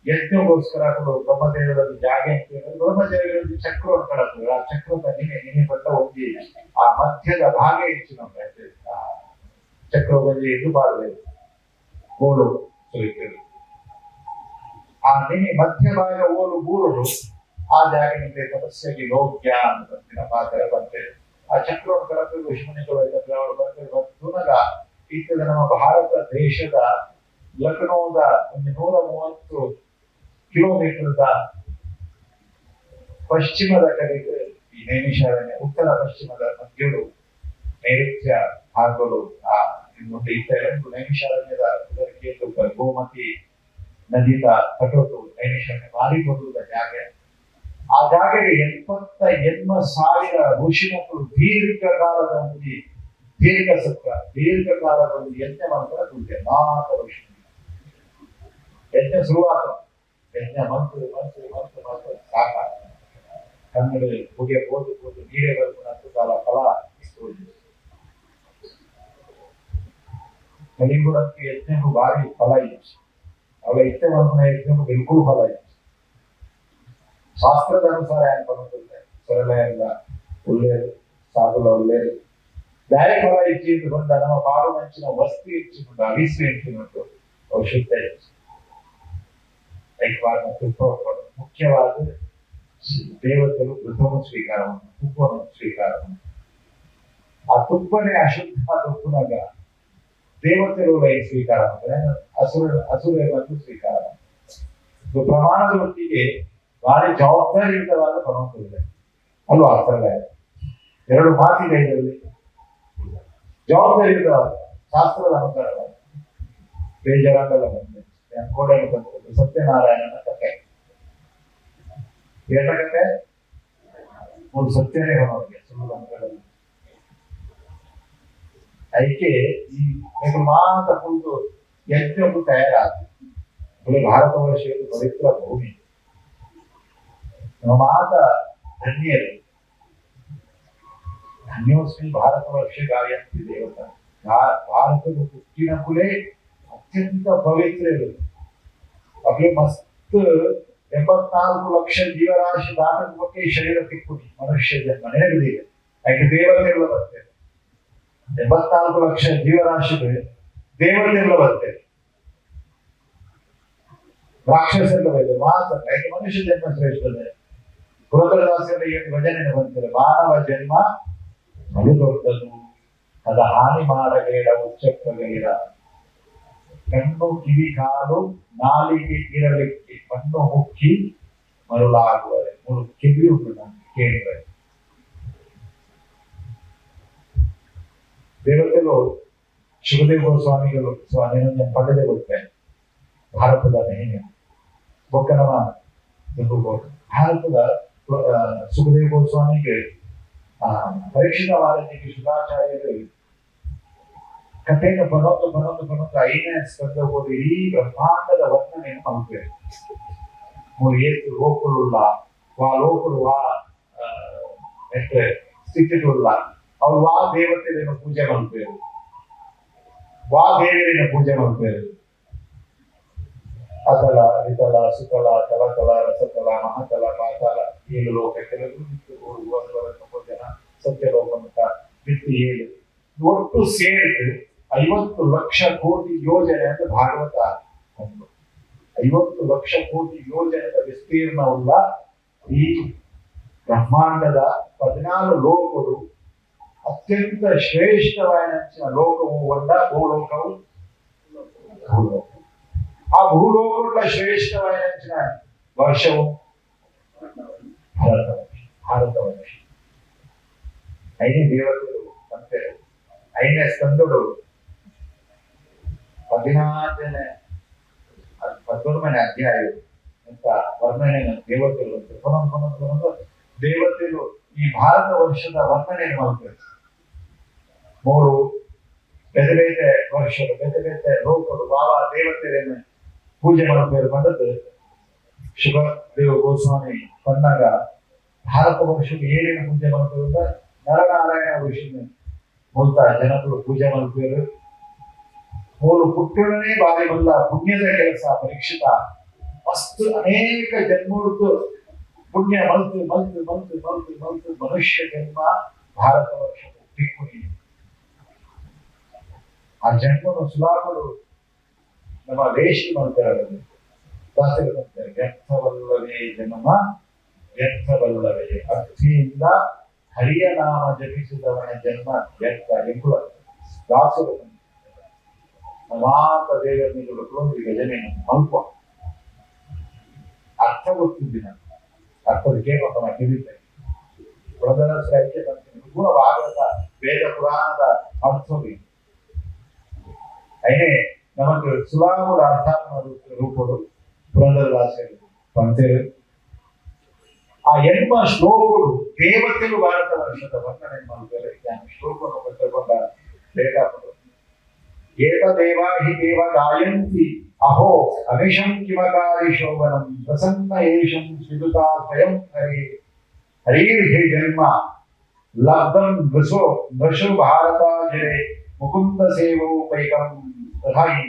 ಯಜ್ಞಗೋಸ್ಕರ ಕೊಡು ಬ್ರಹ್ಮದೇವರಲ್ಲಿ ಜಾಗ ಬ್ರಹ್ಮದೇವರಲ್ಲಿ ಚಕ್ರವನ್ನು ಕಡತದೆ ಆ ಚಕ್ರದ ನಿನೆ ಬಂದ ಒಂದು ಆ ಮಧ್ಯದ ಭಾಗ ಹೆಚ್ಚು ನಮ್ಮ ಚಕ್ರ ಬಂದು ಎದ್ದು ಬಾಳಬೇಕು ಗೋಳು ಸುರಿತೇವೆ ಆ ನಿನೆ ಮಧ್ಯ ಭಾಗ ಓಲು ಬೂರುಡು ಆ ಜಾಗನಿಂದ ತಪಸ್ಸಿಗೆ ಯೋಗ್ಯ ಅಂತ ಪಾತ್ರ ಬರ್ತೇವೆ ಆ ಚಕ್ರವನ್ನು ಕಡತರು ಋಷಿಮುನಿಗಳು ಅವರು ಬರ್ತೇವೆ ತುನಗ ಈತದ ನಮ್ಮ ಭಾರತ ದೇಶದ ಲಕ್ನೋದ ಒಂದು 130 ಕಿಲೋಮೀಟರ್ದ ಪಶ್ಚಿಮದ ಕಡೆಗೆ ಈ ನೈಮಿಷಾರಣ್ಯ ಉತ್ತರ ಪಶ್ಚಿಮದ ಮಧ್ಯಗಳು ನೈಋತ್ಯ ಭಾಗಗಳು ಆ ಮುಂದೆ ನೈಮಿಷಾರಣ್ಯದ ಉದರಕ್ಕೆ ಗೋಮತಿ ನದಿದ ತಟೋತು ನೈಮಿಷಾರಣ್ಯ ಮಾರಿಕೊಳ್ಳುವುದ ಜಾಗ ಆ ಜಾಗಕ್ಕೆ 78,000 ಋಷಿಮಕ್ಕಳು ದೀರ್ಘಕಾಲದ ಒಂದು ದೀರ್ಘಕಾಲದ ಒಂದು ಯಜ್ಞ ಮಂತ್ರ ತುಂಬಿದೆ 4 ವರ್ಷ ಯಜ್ಞ ಶುರುವಾತ ಯಜ್ಞ ಮಂತ್ರ ಸಾಕ ಕನ್ನಡ ಹುಡಿಯ ಕೂತು ನೀರೇ ಬರ್ಕೊಂಡು ಕಾಲ ಫಲ ಕಲಿಂಗುಡಕ್ಕೆ ಯಜ್ಞಕ್ಕೂ ಭಾರಿ ಫಲ ಇತ್ತು ಅವಳ ಯಜ್ಞವನ್ನು ಯಜ್ಞಕ್ಕೂ ಬಿಲ್ಕುಲ್ ಫಲ ಇತ್ತು ಶಾಸ್ತ್ರದ ಅನುಸಾರ ಏನು ಬರುತ್ತದೆ ಸರಳ ಎಲ್ಲ ಒಳ್ಳೆಯದು ಸಾಧುಲ ಒಳ್ಳೆಯದು ಬೇರೆ ಫಲ ಇಚ್ಚಿಕೊಂಡು ನಮ್ಮ ಪಾಡು ಮಂಚಿನ ವಸ್ತು ಇಚ್ಚಿಕೊಂಡು ಅವಿಸು ಇಚ್ಚಿಕೊಂಡು ಔಷಧ ಇಚ್ಚು ಮುಖ್ಯವಾದ ದೇವತೆಗಳು ವೃತವನ್ನು ಸ್ವೀಕಾರವನ್ನು ತುಪ್ಪವನ್ನು ಸ್ವೀಕಾರವನ್ನು ಆ ತುಪ್ಪನೇ ಅಶುದ್ಧ ತುಪ್ಪನಾಗ ದೇವತೆಗಳು ಸ್ವೀಕಾರ ಅಸುರ ಮತ್ತು ಸ್ವೀಕಾರ ಪ್ರಮಾಣದ ಹೊತ್ತಿಗೆ ಭಾರಿ ಜವಾಬ್ದಾರಿಯುತವಾದ ಪರಮತ್ವ ಅಲ್ವಾ ಸರಳ 2 ಮಾತಿದೆ ಇದರಲ್ಲಿ ಜವಾಬ್ದಾರಿಯುತವಾದ ಶಾಸ್ತ್ರದ ಅನುಸಾರವಾದ ಬೇಜಾರಾಗಲ್ಲ ಬಂದೆ ಕೋಡಲು ಬಂತು ಸತ್ಯನಾರಾಯಣನ ಕಥೆ ಏನ ಕಥೆ ಒಂದು ಸತ್ಯನೇ ಅವರಿಗೆ ಸುಳ್ಳು ಅಂಕಗಳಲ್ಲಿ ಅದಕ್ಕೆ ಈ ಮಾತ ಕುರಿತು ಯಜ್ಞಕ್ಕೂ ತಯಾರಾದ ಭಾರತ ವರ್ಷ ಪವಿತ್ರ ಭೂಮಿ ನಮ್ಮ ಮಾತ ಧನ್ಯರು ಧನ್ಯೋಸ್ಮಿ ಭಾರತ ವರ್ಷ ಗಾಯಂತಿ ದೇವತ ಭಾರತದ ಹುಟ್ಟಿನ ಕುಲೇ ಅತ್ಯಂತ ಪವಿತ್ರ ಇರುವುದು ಅದೇ ಮಸ್ತ್ 84 ಲಕ್ಷ ಜೀವರಾಶಿ ದಾಟದ ಬಗ್ಗೆ ಶರೀರ ತಿಕ್ಕುಡಿ ಮನುಷ್ಯ ಜನ್ಮ ನೆನಪಿದೆ ಯಾಕೆ ದೇವತೆಗಳ ಬರ್ತೇವೆ 84 ಲಕ್ಷ ಜೀವರಾಶಿಗಳು ದೇವತೆಗಳ ಬರ್ತೇವೆ ರಾಕ್ಷಸರ ಬರ್ತದೆ ಮಾತ್ರ ಯಾಕೆ ಮನುಷ್ಯ ಜನ್ಮ ಶ್ರೇಷ್ಠದೆ ಪುರಂದರದಾಸರ ಏನು ಭಜನೆ ಬಂತಾರೆ ಮಾನವ ಜನ್ಮ ಅದು ದೊಡ್ಡದು ಅದ ಹಾನಿ ಮಾಡಬೇಡ ಉಚ್ಚಕ್ಕಬೇಡ ಕಣ್ಣು ಕಿವಿ ಕಾಲು ನಾಲಿಗೆ ಇರಲಿಕ್ಕೆ ಮಣ್ಣು ಮುಕ್ಕಿ ಮರುಳಾಗುವರೆ 3 ಕಿವಿ ಉಂಟು ನಮ್ಗೆ ಕೇಳಿದ್ರೆ ದೇವತೆಗಳು ಶುಭದೇವ ಗೋಸ್ವಾಮಿಗಳು ಸ್ವಾಮಿಯನ್ನು ಪಡೆದೇ ಬರ್ತೇನೆ ಭಾರತದ ಮಹಿಮೆ ಬೊಕ್ಕನವ ಭಾರತದ ಸುಖದೇವ ಗೋಸ್ವಾಮಿಗೆ ಪರೀಕ್ಷಿತ ವಾರದಿಗೆ ಶುಭಾಚಾರ್ಯರು ಕಥೆಯನ್ನು ಬರೋದು 5ನೇ ಸ್ಕಂದ ಹೋಗಿ ಇಡೀ ಬ್ರಹ್ಮಾಂಡದ ವರ್ಣನೆಯನ್ನು ಮಾಡ್ತೇವೆ 3 ಏತು ಲೋಕಳುಳ್ಳ ಲೋಕಳು ಸ್ಥಿತಿಯುಳ್ಳ ಅವ್ರು ದೇವತೆಯನ್ನು ಪೂಜೆ ಮಾಡ್ತೇವೆ ದೇವಿಯರನ್ನು ಪೂಜೆ ಮಾಡ್ತೇವೆ ಅತಲ ವಿತಲ ಸುತಲ ತಲತಲ ರಸತಲ ಮಹಾತಲ ಪಾತಾಲ 7 ಲೋಕ ಕೆಲವು ಜನ ಸತ್ಯಲೋಕ ಮಟ್ಟ ಬಿಟ್ಟು 7 ಒಟ್ಟು ಸೇರಿದು 50 ಲಕ್ಷ ಕೋಟಿ ಯೋಜನೆ ಅಂತ ಭಾಗವತ 50 ಲಕ್ಷ ಕೋಟಿ ಯೋಜನೆಯ ವಿಸ್ತೀರ್ಣವುಳ್ಳ ಈ ಬ್ರಹ್ಮಾಂಡದ 14 ಲೋಕಗಳು ಅತ್ಯಂತ ಶ್ರೇಷ್ಠವಾದ ಲೋಕವು ಒಂದ ಭೂಲೋಕವು ಭೂಲೋಕ ಆ ಭೂಲೋಕವುಳ್ಳ ಶ್ರೇಷ್ಠವಾದ ವರ್ಷವು ಭಾರತ ವರ್ಷ 5ನೇ ದೇವತೆಗಳು ಮತ್ತೆ 5ನೇ ಸ್ಕಂದಗಳು 14ನೇ 11ನೇ ಅಧ್ಯಾಯ ಅಂತ ವರ್ಣನೆ ದೇವತೆಗಳು ದೇವತೆಗಳು ಈ ಭಾರತ ವರ್ಷದ ವರ್ಣನೆಯನ್ನು ಮಾಡ್ತಾರೆ 3 ಬೇರೆ ಬೇರೆ ವರ್ಷಗಳು ಬೇರೆ ಬೇರೆ ಲೋಕಗಳು ಬಾಬಾ ದೇವತೆಯನ್ನು ಪೂಜೆ ಮಾಡ್ತಾರೆ ಬಂದದ್ದು ಶುಭದೇವ ಗೋಸ್ವಾಮಿ ಬಂದಾಗ ಭಾರತ ವರ್ಷಕ್ಕೆ ಏನೇನು ಪೂಜೆ ಮಾಡ್ತಾರೆ ಅಂತ ನರನಾರಾಯಣ ಋಷಿನ ಮೂಲತ ಜನಗಳು ಪೂಜೆ ಮಾಡ್ತಾರೆ 3 ಪುಟ್ಟನೇ ಬಾರಿ ಬಲ್ಲ ಪುಣ್ಯದ ಕೆಲಸ ಪರೀಕ್ಷಿತ ಮಸ್ತ್ ಅನೇಕ ಜನ್ಮದ್ದು ಪುಣ್ಯ ಮಲ್ತು ಮಲ್ತು ಮಲ್ತು ಮಲ್ತು ಮಲ್ತು ಮನುಷ್ಯ ಜನ್ಮ ಭಾರತ ವರ್ಷ ಟಿಪ್ಪುಣಿ ಆ ಜನ್ಮನು ಸುಲಾಭರು ನಮ್ಮ ದೇಶಿ ಮಂತ್ರಗಳು ದಾಸರಂತಾರೆ ವ್ಯರ್ಥವಲ್ಲವೇ ಜನ್ಮ ವ್ಯರ್ಥವಲ್ಲವೇ ಅರ್ಥಿಯಿಂದ ಹರಿಯ ನಾಮ ಜಪಿಸಿದವನ ಜನ್ಮ ವ್ಯರ್ಥ ಎಂಬುವ ದಾಸರು ನಮಾತ ದೇವರುಗಳು ಗಜನೆ ಅಲ್ಪ ಅರ್ಥ ಗೊತ್ತಿದ್ದಿನ ಅರ್ಥದಕ್ಕೆ ನಮ್ಮ ತಿಳಿತೆ ಪುರಂದರ ಸಾಹಿತ್ಯ ಪೂರ್ಣ ಭಾಗವತ ವೇದ ಪುರಾಣದ ಅರ್ಥವೇ అయినే நமக்கு ಸುಲಾಭದ ಅರ್ಥಾತ್ಮ ರೂಪಗಳು ಪುರಂದರದಾಸರು ಪಂಥರು ಆ ಎನ್ನುವ ಶ್ಲೋಕಗಳು ದೇವತೆಗಳು ಭಾರತ ವರ್ಷದ ವರ್ಣನೆ ಮಾಡ್ತಾರೆ ಶ್ಲೋಕವನ್ನು ತಗೊಂಡ ಲೇಖಕರು ಏತದೇವಾ ಹಿ ದೇವ ಗಾಯಂತಿ ಅಹೋ ಅವಿಷಂ ಕಿಮಕಾರಿ ಶೋಭನಂ ಪ್ರಸನ್ನ ಏಷಂ ಸಿದುತಾ ಸ್ವಯಂ ಹರಿ ಹರೀರ್ಹಿ ಜನ್ಮ ಲಬ್ಧಂ ನೃಷು ಭಾರತ ಜಿರೆ ಮುಕುಂದ ಸೇವೋಪೈಕಂ ತಥಾಹಿ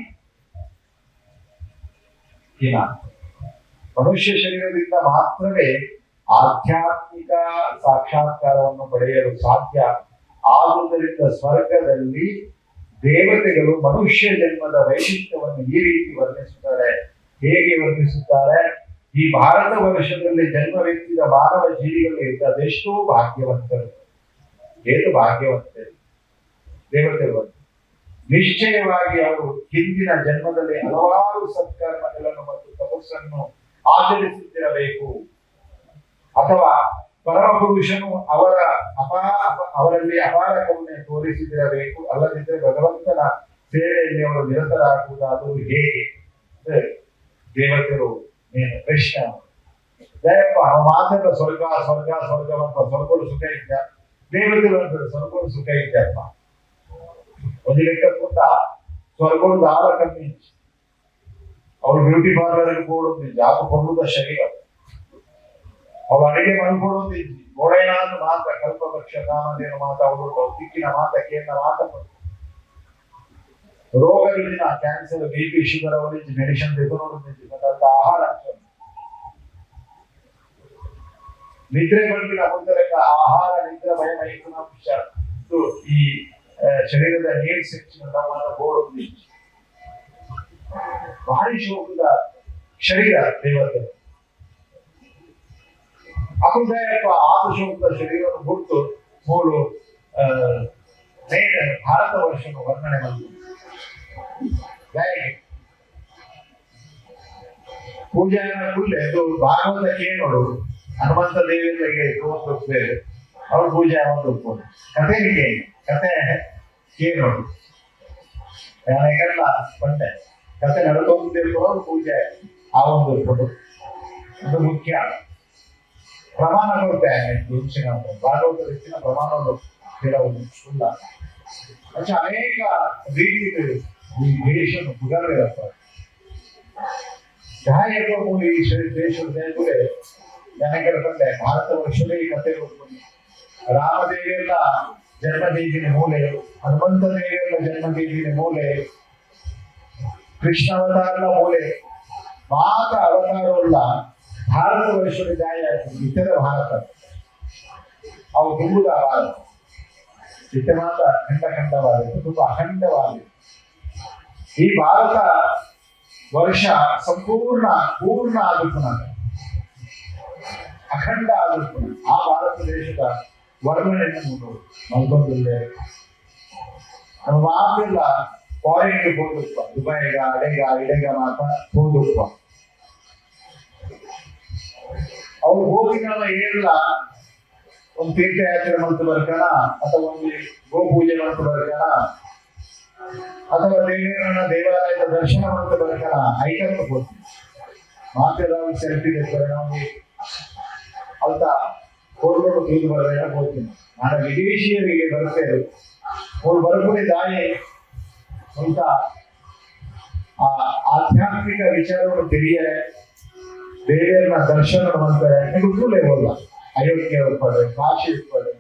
ಮನುಷ್ಯ ಶರೀರದಿಂದ ಮಾತ್ರವೇ ಆಧ್ಯಾತ್ಮಿಕ ಸಾಕ್ಷಾತ್ಕಾರವನ್ನು ಪಡೆಯಲು ಸಾಧ್ಯ ಆದುದರಿಂದ ಸ್ವರ್ಗದಲ್ಲಿ ದೇವತೆಗಳು ಮನುಷ್ಯ ಜನ್ಮದ ವೈಶಿಷ್ಟ್ಯವನ್ನು ಈ ರೀತಿ ವರ್ಣಿಸುತ್ತಾರೆ. ಹೇಗೆ ವರ್ಣಿಸುತ್ತಾರೆ? ಈ ಭಾರತ ವರ್ಷದಲ್ಲಿ ಜನ್ಮವೆತ್ತಿದ ಮಾನವ ಜೀವಿಗಳು ಇದ್ದದೆಷ್ಟೋ ಭಾಗ್ಯವಂತರು. ಏನು ಭಾಗ್ಯವಂತರು ದೇವತೆಗಳು. ನಿಶ್ಚಯವಾಗಿ ಅವರು ಹಿಂದಿನ ಜನ್ಮದಲ್ಲಿ ಹಲವಾರು ಸತ್ಕರ್ಮಗಳನ್ನು ಮತ್ತು ತಪಸ್ಸನ್ನು ಆಚರಿಸುತ್ತಿರಬೇಕು, ಅಥವಾ ಪರಮ ಪುರುಷನು ಅವರಲ್ಲಿ ಅಪಾರ ಕರುಣೆ ತೋರಿಸಿದಿರಬೇಕು. ಅಲ್ಲದಿದ್ದರೆ ಭಗವಂತನ ಸೇವೆಯಲ್ಲಿ ಅವರು ನಿರತರಾಗುವುದಾದರೂ ಹೇಗೆ? ದೇವತೆಗಳು ನೀನು ಕೃಷ್ಣ ದಯಪ್ಪ ಅವ ಮಾತ್ರ ಸ್ವರ್ಗ ಸ್ವರ್ಗ ಸ್ವರ್ಗವಂತ ಸ್ವರ್ಗಗಳು ಸುಖ ಇದ್ದ, ದೇವತೆಗಳು ಅಂತ ಸ್ವರ್ಗಗಳು ಸುಖ ಇದ್ದಪ್ಪ. ಒಂದು ಲೆಕ್ಕ ಕೂಡ ಸ್ವರ್ಗಗಳು ದಾರ ಕಮ್ಮಿ, ಅವ್ರು ಬ್ಯೂಟಿ ಪಾರ್ಲರ್ಗೆ ಕೊಡೋದು ಜಾಪ ಕೊಡುವುದ ಶರೀರ, ಅವ್ರು ಅಡಿಗೆ ಮನ್ಕೊಡೋದು ಗೋಡೈನಾದ ಮಾತ ಕಲ್ಪವೃಕ್ಷ ಕಾಮಧೇನು ಮಾತ ಅವರು ತಿಕ್ಕಿನ ಮಾತ ಕೇಂದ್ರ ಮಾತ ರೋಗಗಳಿನ ಕ್ಯಾನ್ಸರ್ BP ಶುಗರ್ ಅವರಿಗೆ ಮೆಡಿಸಿನ್ ತೆಗೆದುಕೊಳ್ಳೋದು ಆಹಾರ ನಿದ್ರೆ ಬಂದಿನ ಹೊಂದಲೆಕ್ಕ ಆಹಾರ ನಿದ್ರೆ ಭಯ ಮೈಕುನಾಂಶ ಈ ಶರೀರದ ನೀರ್ ಸೆಕ್ಷನ್ ಬೋಡೋದು ಭಾರಿ ಶೋಕದ ಶರೀರ ದೇವತೆ ಅಕುದಯಪ್ಪ ಆದಿಶೋಕದ ಶರೀರವನ್ನು ಬಿಟ್ಟು ಮೂರು ಭಾರತ ವರ್ಷವನ್ನು ವರ್ಣನೆ ಮಾಡಿದ್ರು. ಪೂಜಾಯನ ಕುಲ್ಲೆ ಅದು ಭಾಗವತ ಕೇಳೋರು ಹನುಮಂತ ದೇವಿಯರಿಗೆ ತೋರಿಸ್ಬೇಕು, ಅವ್ರು ಪೂಜೆ ಒಂದು ಕತೆ ಕತೆ ಕೇಳೋರು ನಾನೆಲ್ಲ ಬಂದೆ ಕತೆ ನಡ್ಕೊಂಡಿರ್ಬೋದು ಪೂಜೆ ಆ ಒಂದು ಇರ್ಬೋದು. ಅದು ಮುಖ್ಯ. ಪ್ರಮಾಣ ಕೊಡ್ತೇನೆ ಭಾಗವತ ಹೆಚ್ಚಿನ ಪ್ರಮಾಣವನ್ನು ಕೆಲವೊಂದು ಇಲ್ಲ. പക്ഷെ ಅನೇಕ ರೀತಿಗಳು ಈ ದೇಶವನ್ನು ಪುನರ್ವಿರತ್ತಾರೆ. ಗಾಯಕ ಮೂಲ ಈ ದೇಶದ ಕೂಡ ಜನಗಳ ಬಂದೆ ಭಾರತ ವರ್ಷವೇ ಈ ಕತೆ ಹೋಗ್ಬೋದು. ರಾಮದೇವಿಯಲ್ಲ ಜನ್ಮದೇವಿನ ಮೂಲೆ, ಹನುಮಂತ ದೇವಿಯಲ್ಲ ಜನ್ಮದೇವಿನ ಮೂಲೆ, ಕೃಷ್ಣ ಅವತಾರನ ಮೂಲೆ, ಮಾತ ಅವತಾರವಲ್ಲ ಭಾರತ ವರ್ಷದ ಗಾಯ ಇತರ ಭಾರತ ಅವು ತುಂಬುದ ಭಾರತ ಇತ ಮಾತ್ರ ಖಂಡವಾದ ತುಂಬಾ ಅಖಂಡವಾಗಿದೆ. ಈ ಭಾರತ ವರ್ಷ ಸಂಪೂರ್ಣ ಪೂರ್ಣ ಆಗುತ್ತ ಅಖಂಡ ಆಗುತ್ತ ಆ ಭಾರತ ದೇಶದ ವರ್ಣನೆಯನ್ನು ಮಲ್ಗೊಂಡಿದೆ. ನಮ್ಮ ಮಾತೆಲ್ಲ ಫಾರಿನ್ಗೆ ಹೋದಪ್ಪ, ದುಬೈಗ ಇಡೆಗ ಮಾತ್ರ ಹೋದಪ್ಪ. ಅವ್ರು ಹೋಗಿ ನಮ್ಮ ಏನಿಲ್ಲ ಒಂದು ತೀರ್ಥಯಾತ್ರೆ ಮಾಡ್ತು ಬರ್ಕಣ, ಅಥವಾ ಒಂದು ಗೋಪೂಜೆ ಮಾಡ್ತು ಬರ್ಕಣ, ಅಥವಾ ದೇವಾಲಯದ ದರ್ಶನ ಮಾಡ್ತು ಬರ್ಕಣ, ಐಕನ್ನು ಹೋಗ್ತೀವಿ ಮಾತೆಲ್ಲ ಒಂದು ಸೆಲ್ಫಿ ತೆಗೆದ ಅಂತ ಹೊರಗಡೆ ತಿಳಿದು ಬರೋಣ ಹೋಗ್ತೀನಿ. ನಾನು ವಿದೇಶಿಯರಿಗೆ ಬರ್ತೇವೆ, ಅವ್ರು ಬರ್ಕೊಂಡು ದಾಯಿ ಅಂತ ಆ ಆಧ್ಯಾತ್ಮಿಕ ವಿಚಾರವನ್ನು ತಿಳಿಯರೆ ದೇವಿಯರನ್ನ ದರ್ಶನ ಮಾಡ್ತಾರೆ. ನಿಮಗೆ ಹೋಗಲ್ಲ, ಅಯೋಧ್ಯೆ ಹೋಗ್ತಾರೆ, ಕಾಶಿ ಹೋಗ್ತಾರೆ,